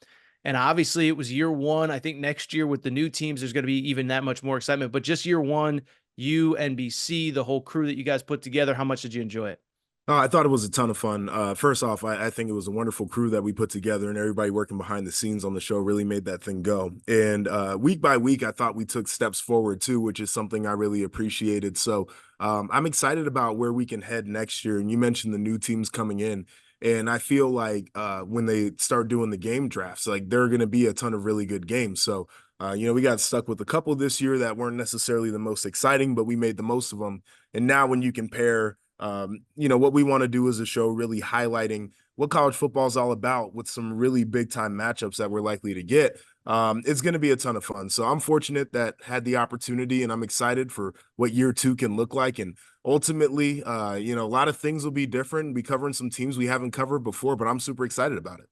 And obviously it was year one. I think next year with the new teams, there's going to be even that much more excitement. But just year one, you, NBC, the whole crew that you guys put together, how much did you enjoy it? I thought it was a ton of fun. First off, I think it was a wonderful crew that we put together, and everybody working behind the scenes on the show really made that thing go. And week by week, I thought we took steps forward too, which is something I really appreciated. So I'm excited about where we can head next year. And you mentioned the new teams coming in. And I feel like when they start doing the game drafts, like there are going to be a ton of really good games. So, we got stuck with a couple this year that weren't necessarily the most exciting, but we made the most of them. And now when you compare what we want to do is a show really highlighting what college football is all about with some really big time matchups that we're likely to get. It's going to be a ton of fun. So I'm fortunate that had the opportunity, and I'm excited for what year two can look like. And ultimately, a lot of things will be different. Be covering some teams we haven't covered before, but I'm super excited about it.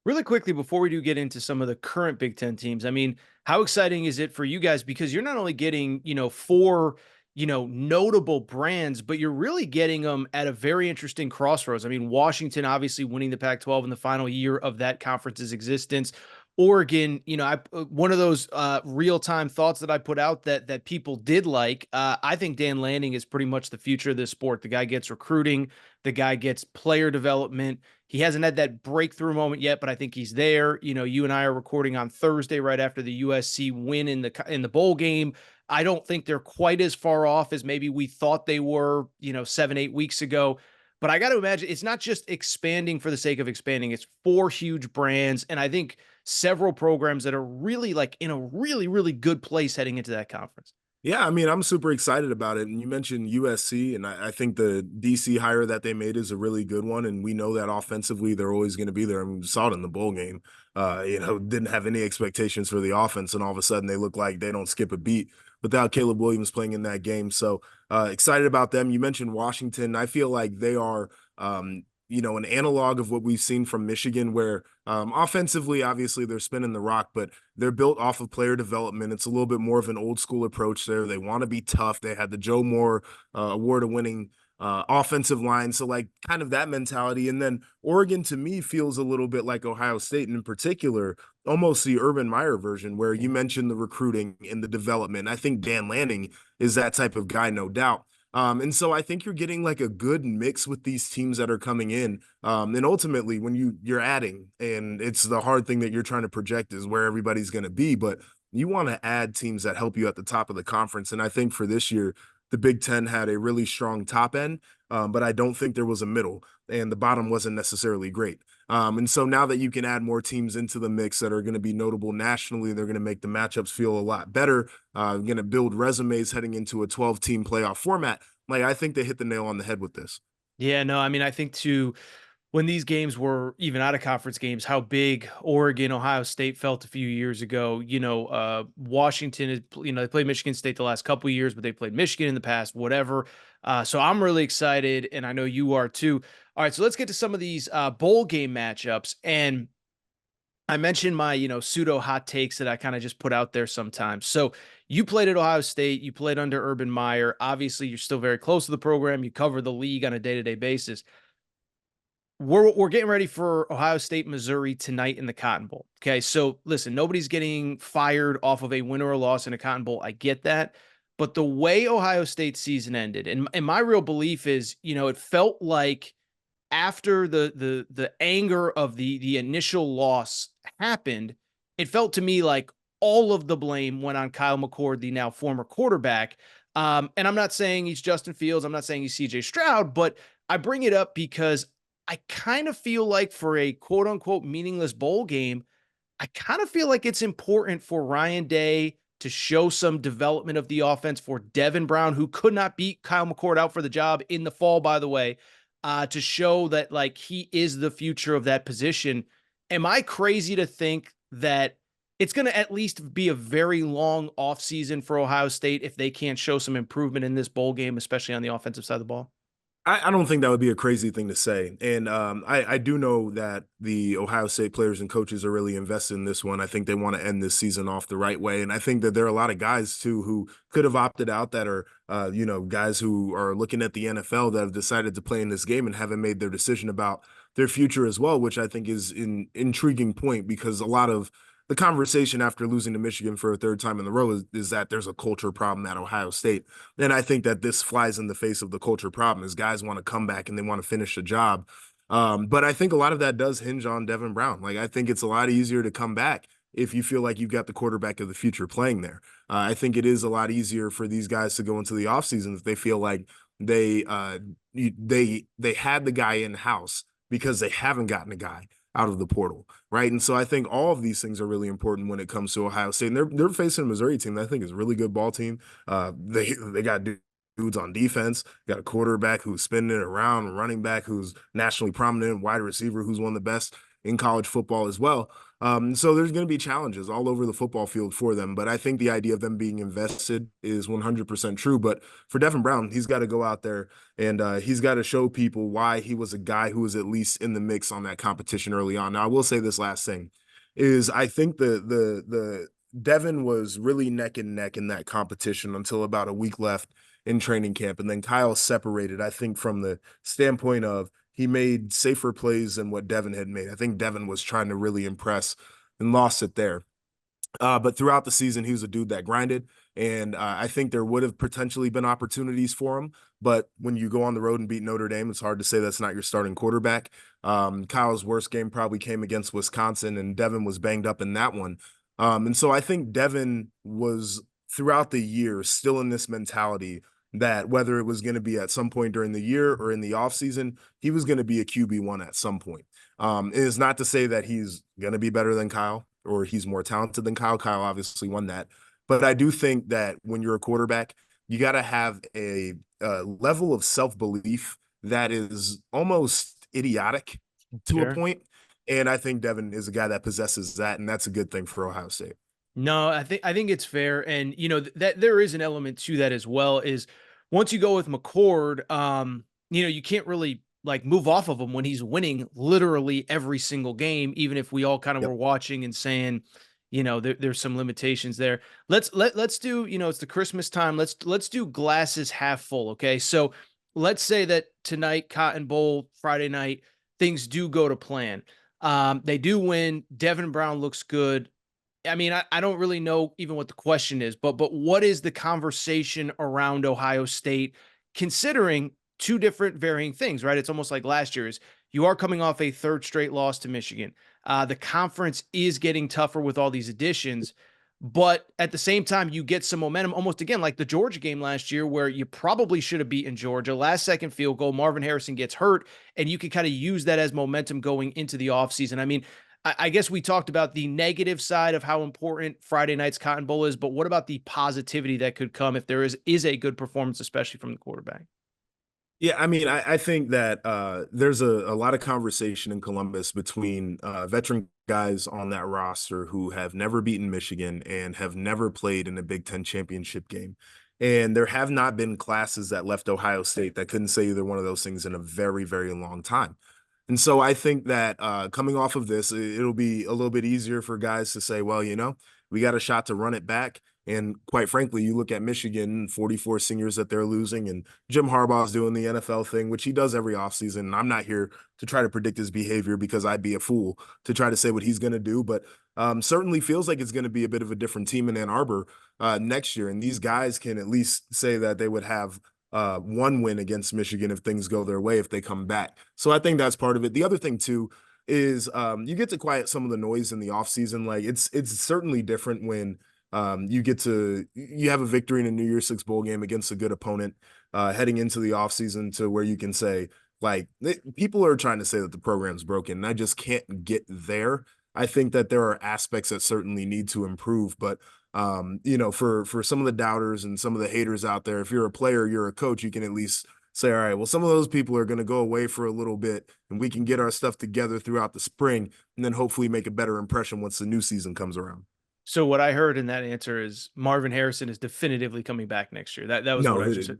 Really quickly, before we do get into some of the current Big Ten teams, I mean, how exciting is it for you guys? Because you're not only getting, four, notable brands, but you're really getting them at a very interesting crossroads. I mean, Washington obviously winning the Pac-12 in the final year of that conference's existence. Oregon, one of those real-time thoughts that I put out that people did like. I think Dan Lanning is pretty much the future of this sport. The guy gets recruiting, the guy gets player development. He hasn't had that breakthrough moment yet, but I think he's there. You and I are recording on Thursday right after the USC win in the bowl game. I don't think they're quite as far off as maybe we thought they were, 7-8 weeks ago. But I got to imagine it's not just expanding for the sake of expanding. It's four huge brands, and I think several programs that are really like in a really, really good place heading into that conference. Yeah, I mean, I'm super excited about it. And you mentioned USC, and I think the DC hire that they made is a really good one. And we know that offensively, they're always going to be there. I mean, we saw it in the bowl game. Didn't have any expectations for the offense, and all of a sudden they look like they don't skip a beat without Caleb Williams playing in that game. So excited about them. You mentioned Washington. I feel like they are an analog of what we've seen from Michigan, where offensively, obviously, they're spinning the rock, but they're built off of player development. It's a little bit more of an old school approach there. They want to be tough. They had the Joe Moore award-winning offensive line. So, like, kind of that mentality. And then Oregon, to me, feels a little bit like Ohio State, and in particular, almost the Urban Meyer version, where you mentioned the recruiting and the development. I think Dan Lanning is that type of guy, no doubt. And so I think you're getting like a good mix with these teams that are coming in. And ultimately, when you're adding, and it's the hard thing that you're trying to project is where everybody's going to be, but you want to add teams that help you at the top of the conference. And I think for this year, the Big Ten had a really strong top end, but I don't think there was a middle, and the bottom wasn't necessarily great. And so now that you can add more teams into the mix that are going to be notable nationally, they're going to make the matchups feel a lot better. Going to build resumes heading into a 12-team playoff format. Like, I think they hit the nail on the head with this. Yeah, no, I mean, I think too, when these games were even out of conference games, how big Oregon, Ohio State felt a few years ago. Washington is, they played Michigan State the last couple of years, but they played Michigan in the past, whatever. So I'm really excited, and I know you are too. All right, so let's get to some of these bowl game matchups. And I mentioned my, pseudo hot takes that I kind of just put out there sometimes. So you played at Ohio State, you played under Urban Meyer. Obviously, you're still very close to the program. You cover the league on a day-to-day basis. we're getting ready for Ohio State, Missouri tonight in the Cotton Bowl. Okay, so listen, nobody's getting fired off of a win or a loss in a Cotton Bowl. I get that, but the way Ohio State season ended, and my real belief is, it felt like after the anger of the initial loss happened, it felt to me like all of the blame went on Kyle McCord, the now former quarterback. And I'm not saying he's Justin Fields, I'm not saying he's CJ Stroud, but I bring it up because I kind of feel like for a quote unquote meaningless bowl game, I kind of feel like it's important for Ryan Day to show some development of the offense, for Devin Brown, who could not beat Kyle McCord out for the job in the fall, by the way, to show that like he is the future of that position. Am I crazy to think that it's going to at least be a very long offseason for Ohio State if they can't show some improvement in this bowl game, especially on the offensive side of the ball? I don't think that would be a crazy thing to say. And I do know that the Ohio State players and coaches are really invested in this one. I think they want to end this season off the right way. And I think that there are a lot of guys, too, who could have opted out that are, guys who are looking at the NFL that have decided to play in this game and haven't made their decision about their future as well, which I think is an intriguing point because a lot of the conversation after losing to Michigan for a third time in a row is that there's a culture problem at Ohio State. And I think that this flies in the face of the culture problem is guys want to come back and they want to finish the job. But I think a lot of that does hinge on Devin Brown. Like, I think it's a lot easier to come back if you feel like you've got the quarterback of the future playing there. I think it is a lot easier for these guys to go into the offseason if they feel like they had the guy in house because they haven't gotten a guy out of the portal, right? And so I think all of these things are really important when it comes to Ohio State. And they're facing a Missouri team that I think is a really good ball team. They got dudes on defense, got a quarterback who's spinning it around, a running back who's nationally prominent, wide receiver who's one of the best in college football as well. So there's going to be challenges all over the football field for them. But I think the idea of them being invested is 100% true. But for Devin Brown, he's got to go out there and he's got to show people why he was a guy who was at least in the mix on that competition early on. Now, I will say this last thing is I think the Devin was really neck and neck in that competition until about a week left in training camp. And then Kyle separated, I think, from the standpoint of he made safer plays than what Devin had made. I think Devin was trying to really impress and lost it there. But throughout the season, he was a dude that grinded. And I think there would have potentially been opportunities for him. But when you go on the road and beat Notre Dame, it's hard to say that's not your starting quarterback. Kyle's worst game probably came against Wisconsin, and Devin was banged up in that one. And so I think Devin was throughout the year still in this mentality that whether it was going to be at some point during the year or in the offseason, he was going to be a QB1 at some point. It is not to say that he's going to be better than Kyle or he's more talented than Kyle. Kyle obviously won that. But I do think that when you're a quarterback, you got to have a level of self-belief that is almost idiotic to a Sure. point. And I think Devin is a guy that possesses that, and that's a good thing for Ohio State. No, I think it's fair, and that there is an element to that as well. Is once you go with McCord, you can't really like move off of him when he's winning literally every single game, even if we all kind of Yep. were watching and saying, there's some limitations there. Let's do, it's the Christmas time. Let's do glasses half full. Okay, so let's say that tonight, Cotton Bowl, Friday night, things do go to plan. They do win. Devin Brown looks good. I mean, I don't really know even what the question is, but what is the conversation around Ohio State, considering two different varying things, right? It's almost like last year's. You are coming off a third straight loss to Michigan. The conference is getting tougher with all these additions, but at the same time, you get some momentum, almost again like the Georgia game last year, where you probably should have beaten Georgia. Last second field goal, Marvin Harrison gets hurt, and you can kind of use that as momentum going into the offseason. I mean, I guess we talked about the negative side of how important Friday night's Cotton Bowl is, but what about the positivity that could come if there is a good performance, especially from the quarterback? Yeah, I mean, I think that there's a lot of conversation in Columbus between veteran guys on that roster who have never beaten Michigan and have never played in a Big Ten championship game. And there have not been classes that left Ohio State that couldn't say either one of those things in a very, very long time. And so I think that coming off of this, it'll be a little bit easier for guys to say, well, we got a shot to run it back. And quite frankly, you look at Michigan, 44 seniors that they're losing, and Jim Harbaugh's doing the NFL thing, which he does every offseason. And I'm not here to try to predict his behavior because I'd be a fool to try to say what he's going to do. But certainly feels like it's going to be a bit of a different team in Ann Arbor next year. And these guys can at least say that they would have one win against Michigan if things go their way, if they come back. So I think that's part of it. The other thing too is you get to quiet some of the noise in the offseason. Like it's certainly different when you have a victory in a New Year's Six bowl game against a good opponent heading into the offseason to where you can say, like, people are trying to say that the program's broken, and I just can't get there. I think that there are aspects that certainly need to improve, but for some of the doubters and some of the haters out there, if you're a player, you're a coach, you can at least say, all right, well, some of those people are going to go away for a little bit and we can get our stuff together throughout the spring and then hopefully make a better impression once the new season comes around. So what I heard in that answer is Marvin Harrison is definitively coming back next year. That was what I just said.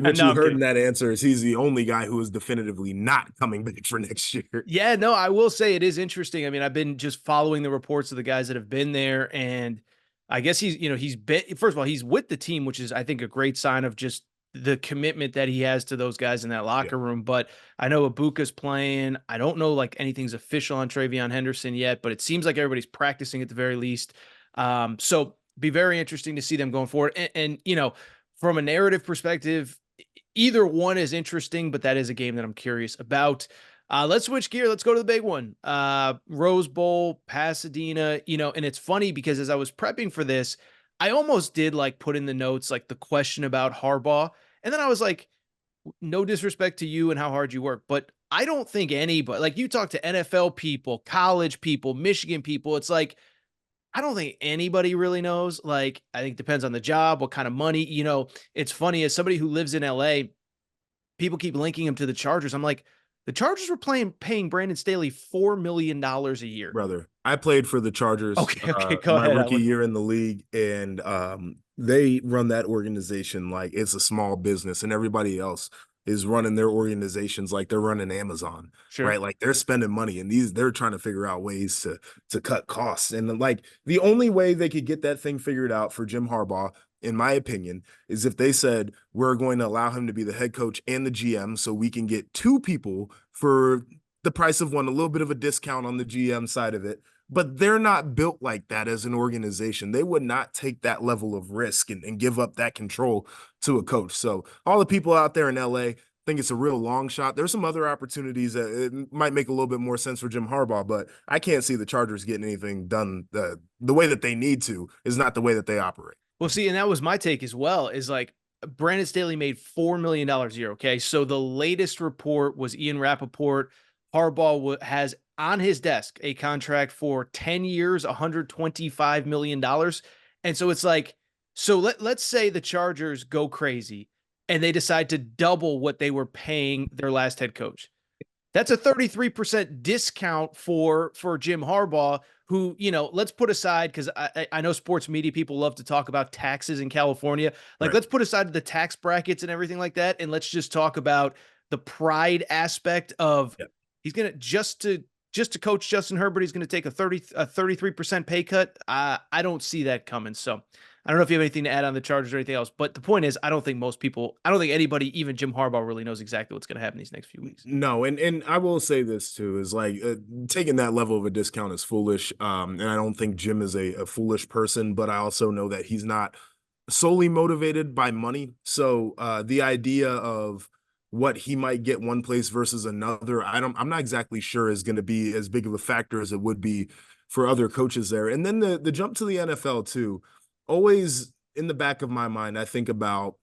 What you heard in that answer is he's the only guy who is definitively not coming back for next year. Yeah, no, I will say it is interesting. I mean, I've been just following the reports of the guys that have been there, and I guess he's been, first of all, he's with the team, which is, I think, a great sign of just the commitment that he has to those guys in that locker room. But I know Ibuka's playing. I don't know like anything's official on Travion Henderson yet, but it seems like everybody's practicing at the very least. So be very interesting to see them going forward. And from a narrative perspective, either one is interesting, but that is a game that I'm curious about. Let's switch gear. Let's go to the big one. Rose Bowl, Pasadena, and it's funny because as I was prepping for this, I almost did like put in the notes, like the question about Harbaugh. And then I was like, no disrespect to you and how hard you work, but I don't think anybody, like you talk to NFL people, college people, Michigan people, it's like, I don't think anybody really knows. Like, I think it depends on the job, what kind of money, it's funny as somebody who lives in LA, people keep linking him to the Chargers. I'm like, the Chargers were paying Brandon Staley $4 million a year. Brother, I played for the Chargers Okay, go my ahead. rookie year in the league, and they run that organization like it's a small business, and everybody else is running their organizations like they're running Amazon, Sure. right? Like they're spending money, and they're trying to figure out ways to cut costs. And like the only way they could get that thing figured out for Jim Harbaugh, in my opinion, is if they said, we're going to allow him to be the head coach and the GM so we can get two people for the price of one, a little bit of a discount on the GM side of it. But they're not built like that as an organization. They would not take that level of risk and give up that control to a coach. So all the people out there in LA think it's a real long shot. There's some other opportunities that it might make a little bit more sense for Jim Harbaugh, but I can't see the Chargers getting anything done. The way that they need to is not the way that they operate. Well, see, and that was my take as well, is like Brandon Staley made $4 million a year. Okay. So the latest report was Ian Rappaport. Harbaugh has on his desk a contract for 10 years, $125 million. And so it's like, so let's say the Chargers go crazy and they decide to double what they were paying their last head coach. That's a 33% discount for Jim Harbaugh, who, let's put aside, because I know sports media people love to talk about taxes in California. Like, let's put aside the tax brackets and everything like that, and let's just talk about the pride aspect of he's going to just to coach Justin Herbert, he's going to take a 33% pay cut. I don't see that coming. So I don't know if you have anything to add on the Chargers or anything else, but the point is, I don't think anybody, even Jim Harbaugh, really knows exactly what's going to happen these next few weeks. No, and I will say this too, is like taking that level of a discount is foolish. And I don't think Jim is a foolish person, but I also know that he's not solely motivated by money. So the idea of what he might get one place versus another, I'm not exactly sure is going to be as big of a factor as it would be for other coaches there. And then the jump to the NFL too. Always in the back of my mind, I think about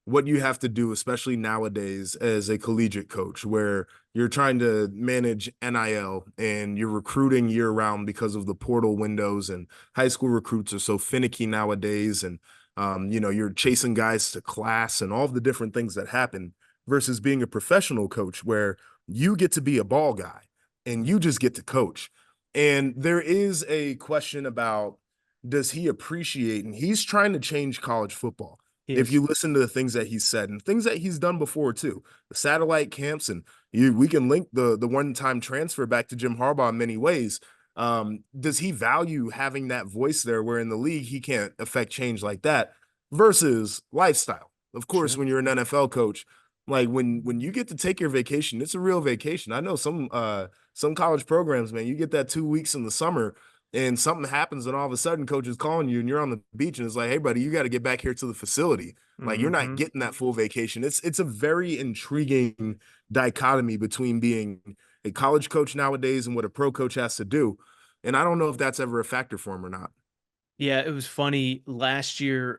what you have to do, especially nowadays as a collegiate coach, where you're trying to manage NIL and you're recruiting year round because of the portal windows, and high school recruits are so finicky nowadays. And, you're chasing guys to class and all of the different things that happen versus being a professional coach where you get to be a ball guy and you just get to coach. And there is a question about, does he appreciate, and he's trying to change college football. If you listen to the things that he said and things that he's done before too, the satellite camps, and we can link the one-time transfer back to Jim Harbaugh in many ways. Does he value having that voice there where in the league he can't affect change like that versus lifestyle? Of course, Sure. when you're an NFL coach, like when you get to take your vacation, it's a real vacation. I know some college programs, man, you get that 2 weeks in the summer and something happens and all of a sudden coach is calling you and you're on the beach and it's like, hey buddy, you got to get back here to the facility. Like you're not Hmm. getting that full vacation. It's a very intriguing dichotomy between being a college coach nowadays and what a pro coach has to do. And I don't know if that's ever a factor for him or not. Yeah, it was funny last year.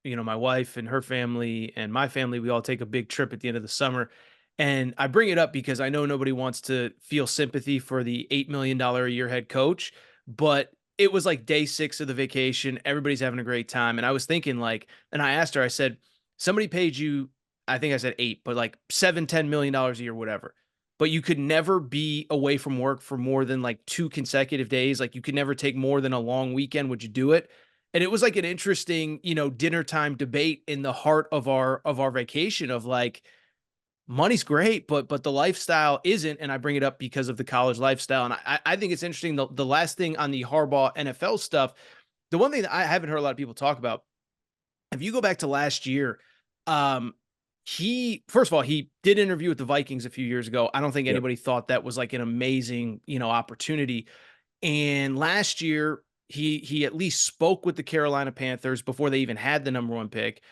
My wife and her family and my family, we all take a big trip at the end of the summer. And I bring it up because I know nobody wants to feel sympathy for the $8 million a year head coach, but it was like day 6 of the vacation. Everybody's having a great time. And I was thinking, like, and I asked her, I said, somebody paid you, I think I said 8, but like 7, $10 million a year, whatever. But you could never be away from work for more than like 2 consecutive days. Like, you could never take more than a long weekend. Would you do it? And it was like an interesting, dinner time debate in the heart of our vacation of like, money's great, but the lifestyle isn't. And I bring it up because of the college lifestyle. And I think it's interesting. The last thing on the Harbaugh NFL stuff, the one thing that I haven't heard a lot of people talk about, if you go back to last year, um, he first of all, he did interview with the Vikings a few years ago. I don't think Yep. anybody thought that was like an amazing, opportunity. And last year, he at least spoke with the Carolina Panthers before they even had the number 1 pick.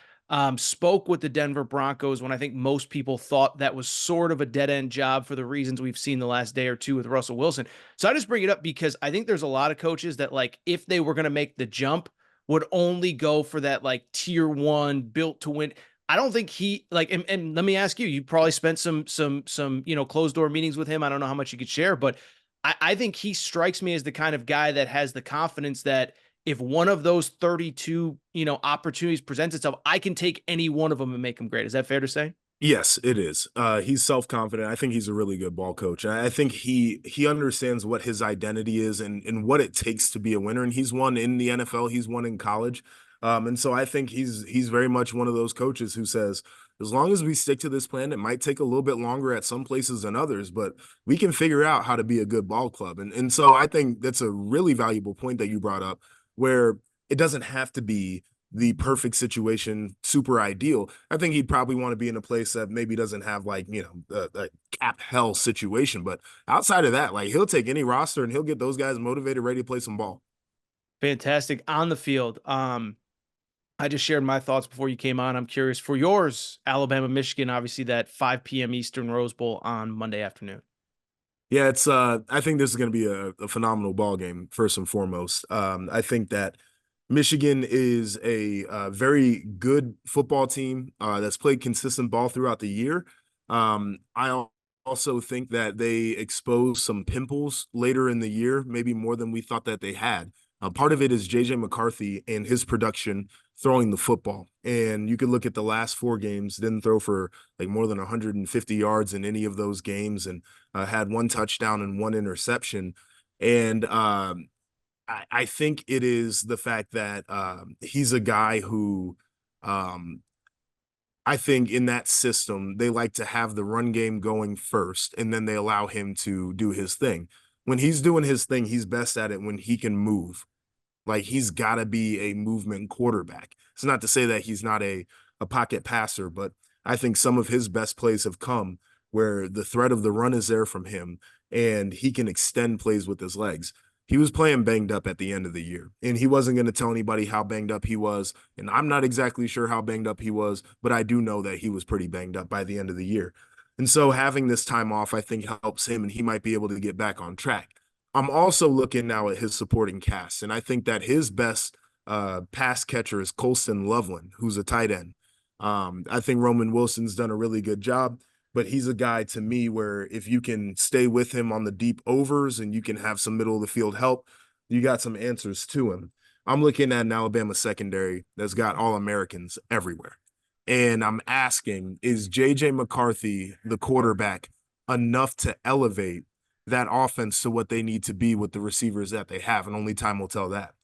Spoke with the Denver Broncos when I think most people thought that was sort of a dead end job for the reasons we've seen the last day or two with Russell Wilson. So I just bring it up because I think there's a lot of coaches that, like, if they were going to make the jump, would only go for that like tier 1 built to win. I don't think he like, and let me ask you, you probably spent some closed door meetings with him. I don't know how much you could share, but I think he strikes me as the kind of guy that has the confidence that if one of those 32, opportunities presents itself, I can take any one of them and make them great. Is that fair to say? Yes, it is. He's self-confident. I think he's a really good ball coach. And I think he understands what his identity is and what it takes to be a winner. And he's won in the NFL, he's won in college. And so I think he's very much one of those coaches who says, as long as we stick to this plan, it might take a little bit longer at some places than others, but we can figure out how to be a good ball club. And so I think that's a really valuable point that you brought up, where it doesn't have to be the perfect situation, super ideal. I think he'd probably want to be in a place that maybe doesn't have like, a cap hell situation. But outside of that, like he'll take any roster and he'll get those guys motivated, ready to play some ball. Fantastic on the field. I just shared my thoughts before you came on. I'm curious for yours, Alabama, Michigan, obviously that 5 p.m. Eastern Rose Bowl on Monday afternoon. Yeah, it's I think this is gonna be a phenomenal ball game, first and foremost. I think that Michigan is a very good football team that's played consistent ball throughout the year. I also think that they exposed some pimples later in the year, maybe more than we thought that they had. Part of it is JJ McCarthy and his production throwing the football. And you could look at the last 4 games, didn't throw for like more than 150 yards in any of those games, and had 1 touchdown and 1 interception. And I think it is the fact that he's a guy who um, I think in that system, they like to have the run game going first, and then they allow him to do his thing. When he's doing his thing, he's best at it when he can move. Like he's got to be a movement quarterback. It's not to say that he's not a pocket passer, but I think some of his best plays have come where the threat of the run is there from him and he can extend plays with his legs. He was playing banged up at the end of the year, and he wasn't going to tell anybody how banged up he was. And I'm not exactly sure how banged up he was, but I do know that he was pretty banged up by the end of the year. And so having this time off, I think helps him, and he might be able to get back on track. I'm also looking now at his supporting cast, and I think that his best pass catcher is Colston Loveland, who's a tight end. I think Roman Wilson's done a really good job, but he's a guy to me where if you can stay with him on the deep overs and you can have some middle of the field help, you got some answers to him. I'm looking at an Alabama secondary that's got all Americans everywhere. And I'm asking, is JJ McCarthy, the quarterback, enough to elevate that offense to what they need to be with the receivers that they have? And only time will tell that.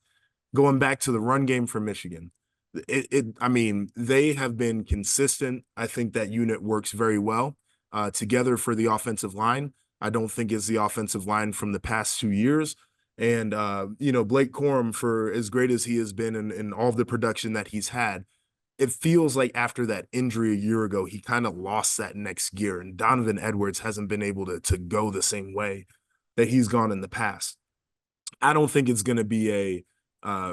Going back to the run game for Michigan, I mean, they have been consistent. I think that unit works very well together for the offensive line. I don't think it's the offensive line from the past 2 years. And, Blake Corum, for as great as he has been and all of the production that he's had, it feels like after that injury a year ago, he kind of lost that next gear. And Donovan Edwards hasn't been able to go the same way that he's gone in the past. I don't think it's going to be a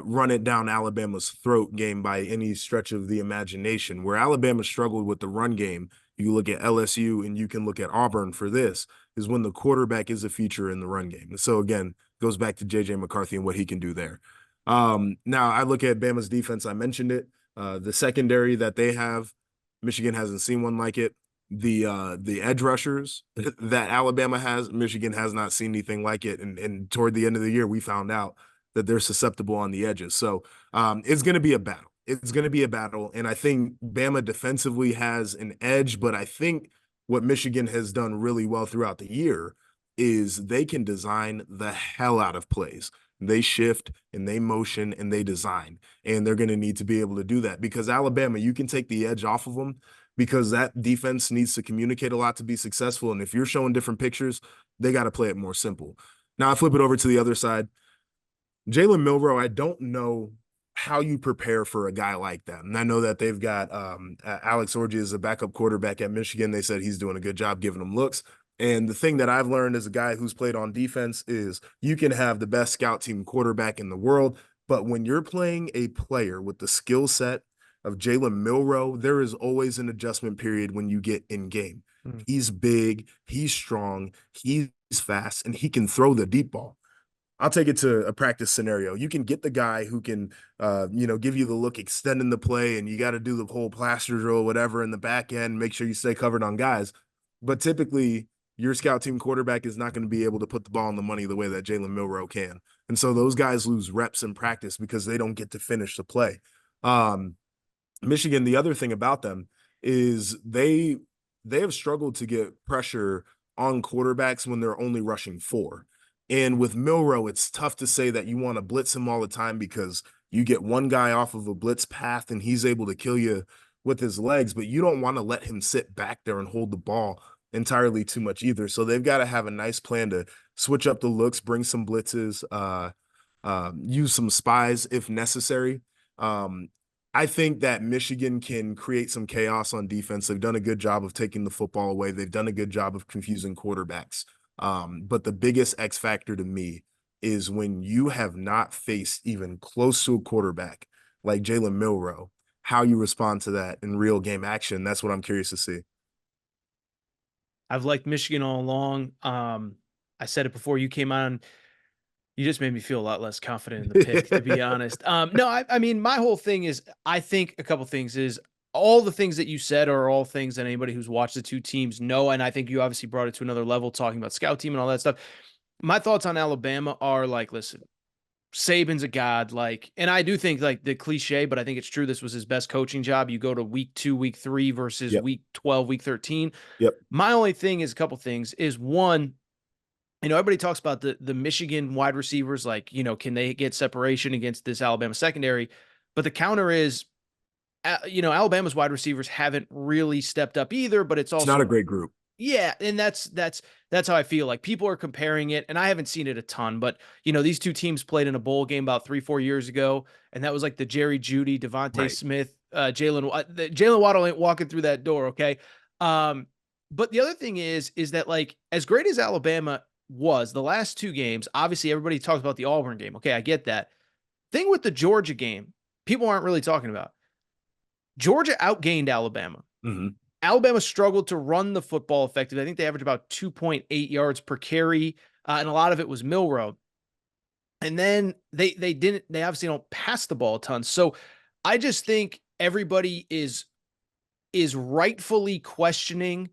run it down Alabama's throat game by any stretch of the imagination. Where Alabama struggled with the run game, you look at LSU and you can look at Auburn for this, is when the quarterback is a feature in the run game. And so again, goes back to JJ McCarthy and what he can do there. Now I look at Bama's defense. I mentioned it. The secondary that they have, Michigan hasn't seen one like it. The edge rushers that Alabama has, Michigan has not seen anything like it. And toward the end of the year, we found out that they're susceptible on the edges. So it's going to be a battle. It's going to be a battle. And I think Bama defensively has an edge, but I think what Michigan has done really well throughout the year is they can design the hell out of plays. They shift and they motion and they design. And they're going to need to be able to do that because Alabama, you can take the edge off of them because that defense needs to communicate a lot to be successful. And if you're showing different pictures, they got to play it more simple. Now I flip it over to the other side. Jalen Milroe, I don't know how you prepare for a guy like that. And I know that they've got Alex Orji as a backup quarterback at Michigan. They said he's doing a good job giving them looks. And the thing that I've learned as a guy who's played on defense is you can have the best scout team quarterback in the world, but when you're playing a player with the skill set of Jalen Milroe, there is always an adjustment period when you get in game. He's big, he's strong, he's fast, and he can throw the deep ball. I'll take it to a practice scenario. You can get the guy who can, give you the look, extending the play, and you got to do the whole plaster drill, whatever, in the back end, make sure you stay covered on guys. But typically, your scout team quarterback is not going to be able to put the ball in the money the way that Jalen Milroe can. And so those guys lose reps in practice because they don't get to finish the play. Michigan, the other thing about them is they have struggled to get pressure on quarterbacks when they're only rushing 4. And with Milroe, it's tough to say that you want to blitz him all the time because you get one guy off of a blitz path and he's able to kill you with his legs, but you don't want to let him sit back there and hold the ball entirely too much either. So they've got to have a nice plan to switch up the looks, bring some blitzes, use some spies if necessary. I think that Michigan can create some chaos on defense. They've done a good job of taking the football away. They've done a good job of confusing quarterbacks. But the biggest X factor to me is when you have not faced even close to a quarterback like Jalen Milroe, how you respond to that in real game action. That's what I'm curious to see. I've liked Michigan all along. I said it before you came on. You just made me feel a lot less confident in the pick, to be honest. No, I mean, my whole thing is, I think a couple things is all the things that you said are all things that anybody who's watched the two teams know. And I think you obviously brought it to another level talking about scout team and all that stuff. My thoughts on Alabama are like, listen, Saban's a god, and I do think like the cliche, but I think it's true. This was his best coaching job. You go to week 2, week 3 versus week 12, week 13. Yep. My only thing is a couple things is one, everybody talks about the Michigan wide receivers, can they get separation against this Alabama secondary? But the counter is, Alabama's wide receivers haven't really stepped up either, but it's also not a great group. Yeah. And that's how I feel. Like people are comparing it, and I haven't seen it a ton, but these two teams played in a bowl game about 3-4 years ago. And that was like the Jerry Jeudy, Devontae Smith, Jalen Waddle ain't walking through that door. Okay. But the other thing is that as great as Alabama was the last 2 games, obviously everybody talks about the Auburn game. Okay. I get that. Thing with the Georgia game, people aren't really talking about. Georgia outgained Alabama. Mm-hmm. Alabama struggled to run the football effectively. I think they averaged about 2.8 yards per carry, and a lot of it was Milroe. And then they obviously don't pass the ball a ton. So I just think everybody is rightfully questioning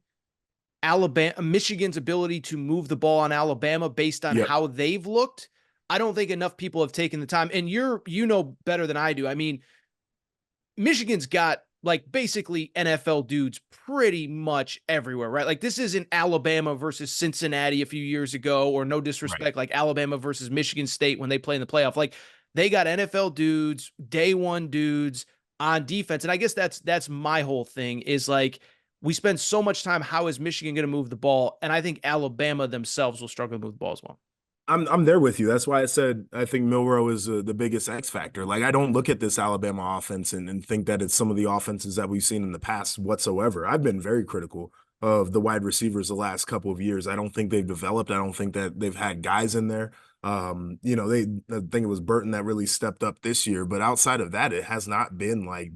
Michigan's ability to move the ball on Alabama based on how they've looked. I don't think enough people have taken the time, and you know better than I do. I mean, Michigan's got basically NFL dudes pretty much everywhere, right? This isn't Alabama versus Cincinnati a few years ago, or no disrespect, like Alabama versus Michigan State when they play in the playoff. They got NFL dudes, day one dudes on defense. And I guess that's my whole thing is we spend so much time, how is Michigan going to move the ball? And I think Alabama themselves will struggle to move the ball as well. I'm there with you. That's why I said I think Milroe is the biggest X factor. Like I don't look at this Alabama offense and think that it's some of the offenses that we've seen in the past whatsoever. I've been very critical of the wide receivers the last couple of years. I don't think they've developed. I don't think that they've had guys in there. I think it was Burton that really stepped up this year, but outside of that, it has not been like,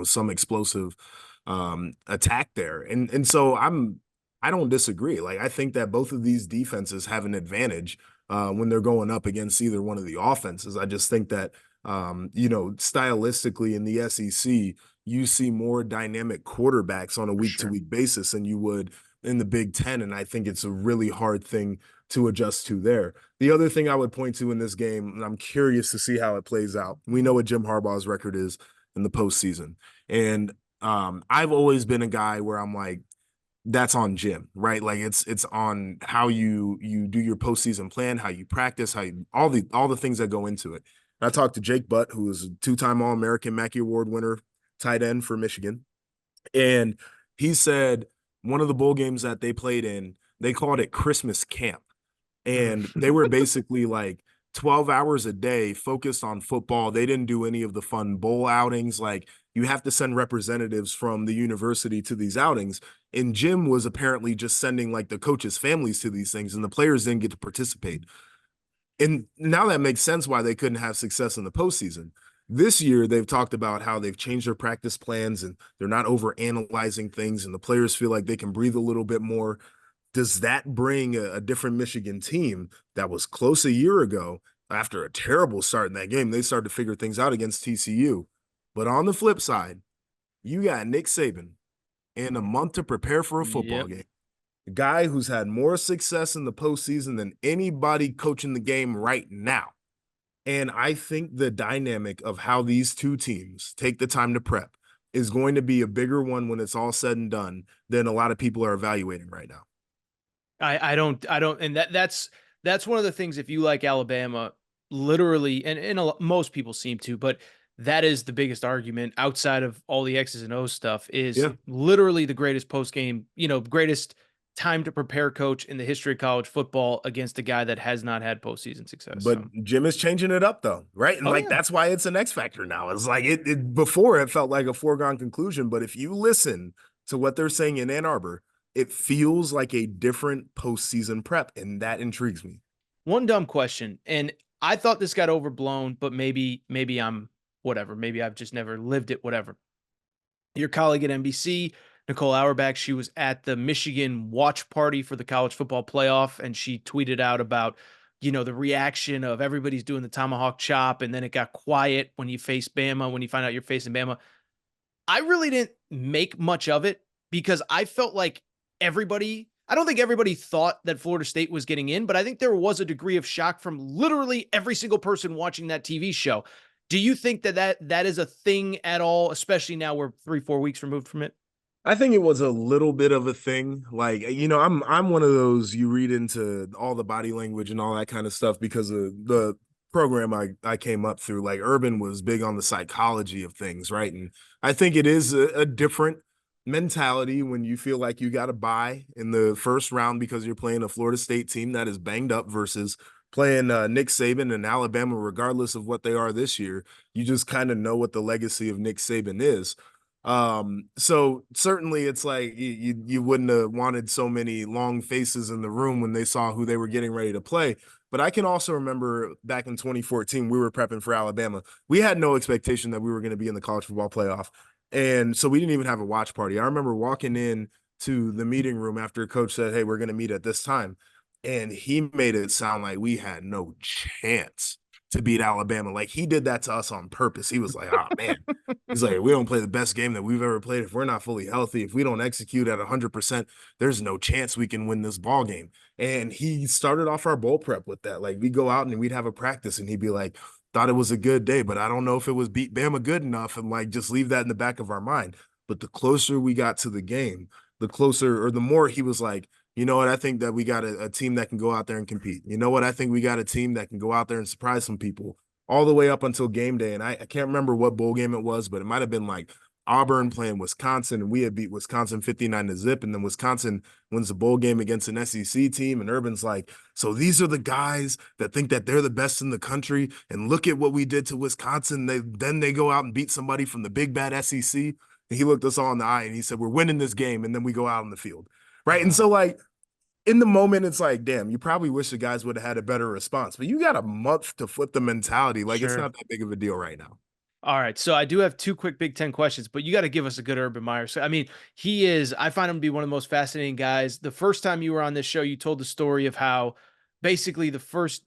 some explosive attack there. And so I don't disagree. Like I think that both of these defenses have an advantage when they're going up against either one of the offenses. I just think that, stylistically in the SEC, you see more dynamic quarterbacks on a week-to-week basis than you would in the Big Ten. And I think it's a really hard thing to adjust to there. The other thing I would point to in this game, and I'm curious to see how it plays out. We know what Jim Harbaugh's record is in the postseason. And I've always been a guy where I'm like, that's on Jim, right? Like it's on how you do your postseason plan, how you practice, all the things that go into it. And I talked to Jake Butt, who is a two-time All-American Mackey Award winner, tight end for Michigan, and he said one of the bowl games that they played in, they called it Christmas camp, and they were basically like 12 hours a day focused on football. They didn't do any of the fun bowl outings. Like you have to send representatives from the university to these outings. And Jim was apparently just sending like the coaches' families to these things, and the players didn't get to participate. And now that makes sense why they couldn't have success in the postseason. This year, they've talked about how they've changed their practice plans and they're not over analyzing things, and the players feel like they can breathe a little bit more. Does that bring a different Michigan team that was close a year ago after a terrible start in that game? They started to figure things out against TCU. But on the flip side, you got Nick Saban in a month to prepare for a football game. A guy who's had more success in the postseason than anybody coaching the game right now. And I think the dynamic of how these two teams take the time to prep is going to be a bigger one when it's all said and done than a lot of people are evaluating right now. I don't, and that's one of the things. If you like Alabama, literally, and most people seem to, but that is the biggest argument outside of all the X's and O's stuff is literally the greatest post game, greatest time to prepare coach in the history of college football against a guy that has not had postseason success. But Jim is changing it up though, right? And that's why it's an X factor now. It's like it before it felt like a foregone conclusion, but if you listen to what they're saying in Ann Arbor, it feels like a different postseason prep, and that intrigues me. One dumb question, and I thought this got overblown, but maybe I'm whatever. Maybe I've just never lived it, whatever. Your colleague at NBC, Nicole Auerbach, she was at the Michigan watch party for the college football playoff, and she tweeted out about, the reaction of everybody's doing the tomahawk chop, and then it got quiet when you face Bama, when you find out you're facing Bama. I really didn't make much of it because I felt like I don't think everybody thought that Florida State was getting in, but I think there was a degree of shock from literally every single person watching that TV show. Do you think that is a thing at all, especially now we're 3-4 weeks removed from it? I think it was a little bit of a thing. Like, I'm one of those, you read into all the body language and all that kind of stuff because of the program I came up through. Like Urban was big on the psychology of things, right? And I think it is a different mentality when you feel like you got to buy in the first round because you're playing a Florida State team that is banged up versus playing Nick Saban and Alabama, regardless of what they are this year. You just kind of know what the legacy of Nick Saban is. So certainly it's like you wouldn't have wanted so many long faces in the room when they saw who they were getting ready to play. But I can also remember back in 2014, we were prepping for Alabama. We had no expectation that we were going to be in the college football playoff. And so we didn't even have a watch party. I remember walking in to the meeting room after coach said, "Hey, we're going to meet at this time." And he made it sound like we had no chance to beat Alabama. Like he did that to us on purpose. He was like, "Oh man," he's like, "We don't play the best game that we've ever played. If we're not fully healthy, if we don't execute at 100%, there's no chance we can win this ball game." And he started off our bowl prep with that. Like we go out and we'd have a practice and he'd be like, "Thought it was a good day, but I don't know if it was beat Bama good enough," and like just leave that in the back of our mind. But the closer we got to the game, the closer or the more he was like, "You know what? I think that we got a team that can go out there and compete. You know what? I think we got a team that can go out there and surprise some people," all the way up until game day. And I can't remember what bowl game it was, but it might have been like Auburn playing Wisconsin, and we had beat Wisconsin 59-0, and then Wisconsin wins the bowl game against an SEC team, and Urban's like, so these are the guys that think that they're the best in the country, and look at what we did to Wisconsin. Then they go out and beat somebody from the big bad SEC. And he looked us all in the eye and he said, we're winning this game, and then we go out on the field. Right. And so, like, in the moment, it's like, damn, you probably wish the guys would have had a better response, but you got a month to flip the mentality. Like, it's not that big of a deal right now. All right. So I do have two quick Big Ten questions, but you got to give us a good Urban Meyer. So, I mean, I find him to be one of the most fascinating guys. The first time you were on this show, you told the story of how basically the first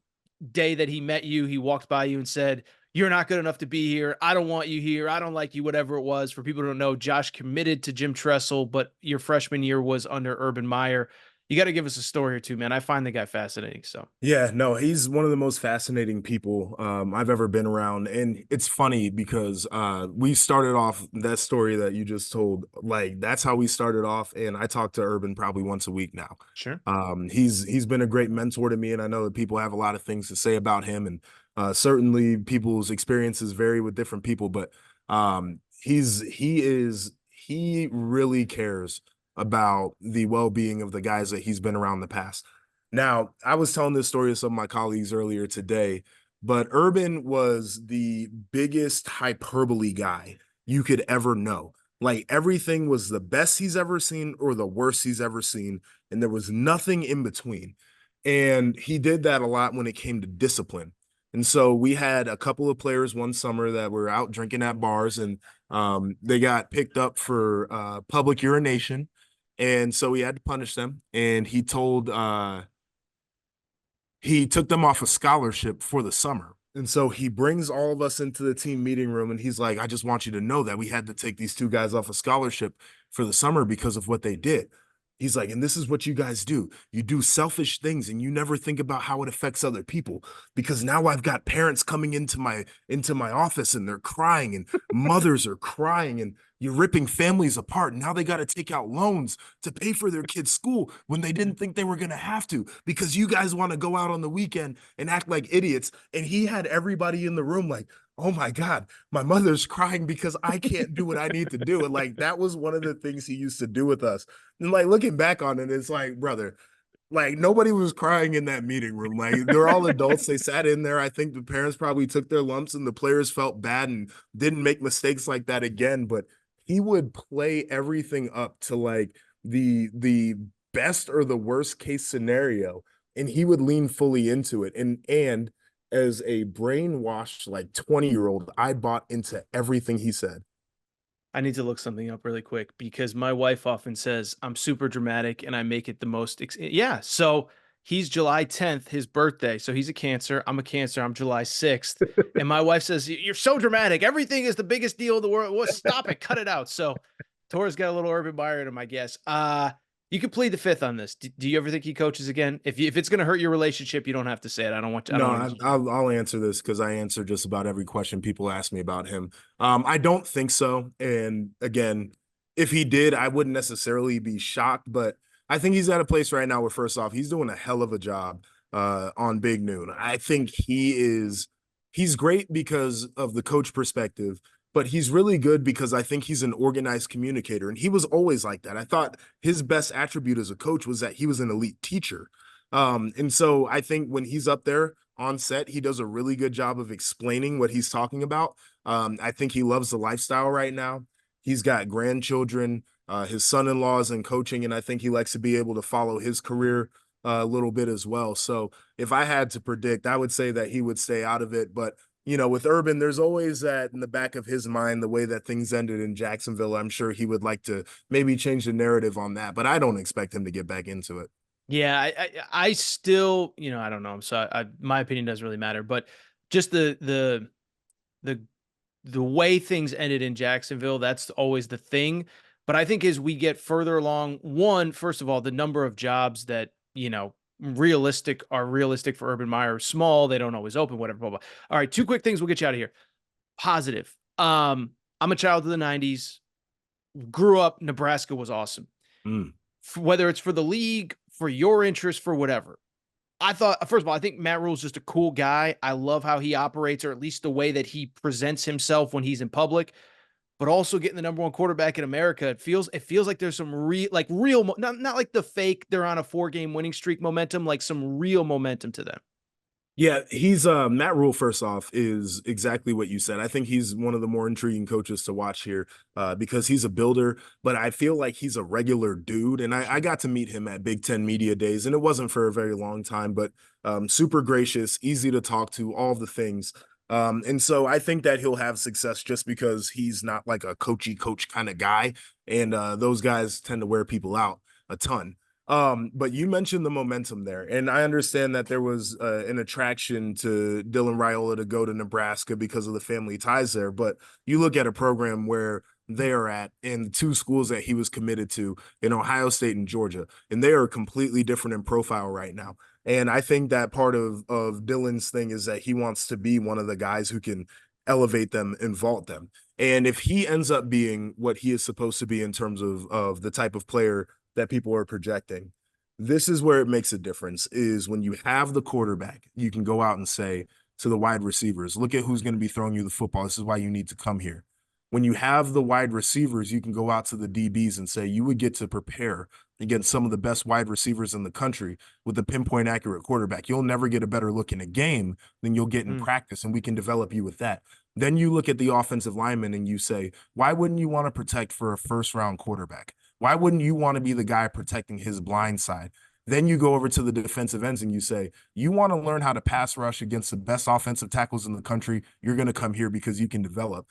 day that he met you, he walked by you and said, you're not good enough to be here. I don't want you here. I don't like you, whatever it was. For people who don't know, Josh committed to Jim Tressel, but your freshman year was under Urban Meyer. You got to give us a story or two, man. I find the guy fascinating. So yeah, no, he's one of the most fascinating people I've ever been around. And it's funny because we started off that story that you just told, like that's how we started off. And I talk to Urban probably once a week now. Sure. He's been a great mentor to me, and I know that people have a lot of things to say about him, and certainly people's experiences vary with different people, but he really cares about the well-being of the guys that he's been around in the past. Now, I was telling this story to some of my colleagues earlier today, but Urban was the biggest hyperbole guy you could ever know. Like everything was the best he's ever seen or the worst he's ever seen, and there was nothing in between. And he did that a lot when it came to discipline. And so we had a couple of players one summer that were out drinking at bars, and they got picked up for public urination. And so he had to punish them. And he took them off a scholarship for the summer. And so he brings all of us into the team meeting room, and he's like, I just want you to know that we had to take these two guys off a scholarship for the summer because of what they did. He's like, and this is what you guys do. You do selfish things and you never think about how it affects other people, because now I've got parents coming into my office and they're crying, and mothers are crying, and you're ripping families apart. Now they got to take out loans to pay for their kids' school when they didn't think they were going to have to, because you guys want to go out on the weekend and act like idiots. And he had everybody in the room like, oh my God, my mother's crying because I can't do what I need to do. And like, that was one of the things he used to do with us. And like, looking back on it, it's like, brother, like nobody was crying in that meeting room. Like they're all adults. They sat in there. I think the parents probably took their lumps and the players felt bad and didn't make mistakes like that again. But he would play everything up to like the best or the worst case scenario. And he would lean fully into it. And as a brainwashed like 20-year-old, I bought into everything he said. I need to look something up really quick because my wife often says I'm super dramatic and I make it the most. Yeah. So he's July 10th, his birthday. So he's a Cancer. I'm a Cancer. I'm July 6th. And my wife says, you're so dramatic. Everything is the biggest deal in the world. Well, stop it. Cut it out. So Torres got a little Urban Meyer in him, I guess. You could plead the fifth on this. Do you ever think he coaches again? If it's going to hurt your relationship, you don't have to say it. I don't want to. I'll answer this because I answer just about every question people ask me about him. I don't think so. And again, if he did, I wouldn't necessarily be shocked. But I think he's at a place right now where, first off, he's doing a hell of a job on Big Noon. I think he's great because of the coach perspective, but he's really good because I think he's an organized communicator. And he was always like that. I thought his best attribute as a coach was that he was an elite teacher. And so I think when he's up there on set, he does a really good job of explaining what he's talking about. I think he loves the lifestyle right now. He's got grandchildren, his son-in-law is in coaching, and I think he likes to be able to follow his career a little bit as well. So if I had to predict, I would say that he would stay out of it. But you know, with Urban, there's always that in the back of his mind, the way that things ended in Jacksonville. I'm sure he would like to maybe change the narrative on that, but I don't expect him to get back into it. Yeah, I still, I don't know. So my opinion doesn't really matter, but just the way things ended in Jacksonville, that's always the thing. But I think as we get further along, first of all, the number of jobs that, are realistic for Urban Meyer are small. They don't always open, whatever, blah, blah. All right, two quick things. We'll get you out of here. Positive. I'm a child of the 90s. Grew up, Nebraska was awesome. Whether it's for the league, for your interest, for whatever. I thought, first of all, I think Matt Rule's just a cool guy. I love how he operates, or at least the way that he presents himself when he's in public. but also getting the number one quarterback in America. It feels like there's some real, not like the fake, they're on a 4-game winning streak momentum, like some real momentum to them. Yeah, he's Matt Rule, first off, is exactly what you said. I think he's one of the more intriguing coaches to watch here because he's a builder, but I feel like he's a regular dude. And I got to meet him at Big Ten Media Days, and it wasn't for a very long time, but super gracious, easy to talk to, all the things. And so I think that he'll have success just because he's not like a coachy coach kind of guy. And those guys tend to wear people out a ton. But you mentioned the momentum there, and I understand that there was an attraction to Dylan Raiola to go to Nebraska because of the family ties there. But you look at a program where they are at and the two schools that he was committed to in Ohio State and Georgia, and they are completely different in profile right now. And I think that part of Dylan's thing is that he wants to be one of the guys who can elevate them and vault them. And if he ends up being what he is supposed to be in terms of the type of player that people are projecting, this is where it makes a difference, is when you have the quarterback, you can go out and say to the wide receivers, look at who's going to be throwing you the football. This is why you need to come here. When you have the wide receivers, you can go out to the DBs and say you would get to prepare against some of the best wide receivers in the country with a pinpoint accurate quarterback. You'll never get a better look in a game than you'll get in practice, and we can develop you with that. Then you look at the offensive lineman and you say, why wouldn't you want to protect for a first-round quarterback? Why wouldn't you want to be the guy protecting his blind side? Then you go over to the defensive ends and you say, you want to learn how to pass rush against the best offensive tackles in the country, you're going to come here because you can develop.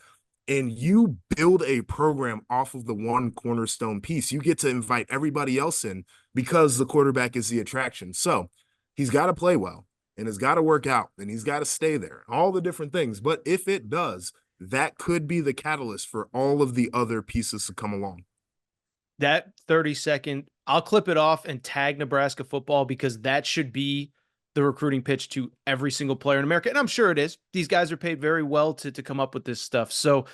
And you build a program off of the one cornerstone piece. You get to invite everybody else in because the quarterback is the attraction. So he's got to play well, and it's got to work out, and he's got to stay there, all the different things. But if it does, that could be the catalyst for all of the other pieces to come along. That 30-second, I'll clip it off and tag Nebraska football, because that should be the recruiting pitch to every single player in America. And I'm sure it is. These guys are paid very well to come up with this stuff. So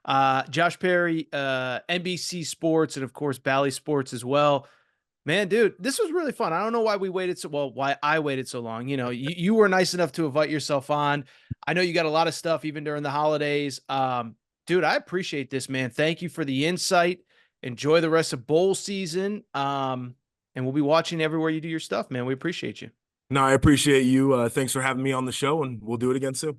Josh Perry, NBC Sports, and of course Bally Sports as well. Man, dude, this was really fun. I don't know why why I waited so long. You know, you were nice enough to invite yourself on. I know you got a lot of stuff even during the holidays. Dude, I appreciate this, man. Thank you for the insight. Enjoy the rest of bowl season. And we'll be watching everywhere you do your stuff, man. We appreciate you. No, I appreciate you. Thanks for having me on the show, and we'll do it again soon.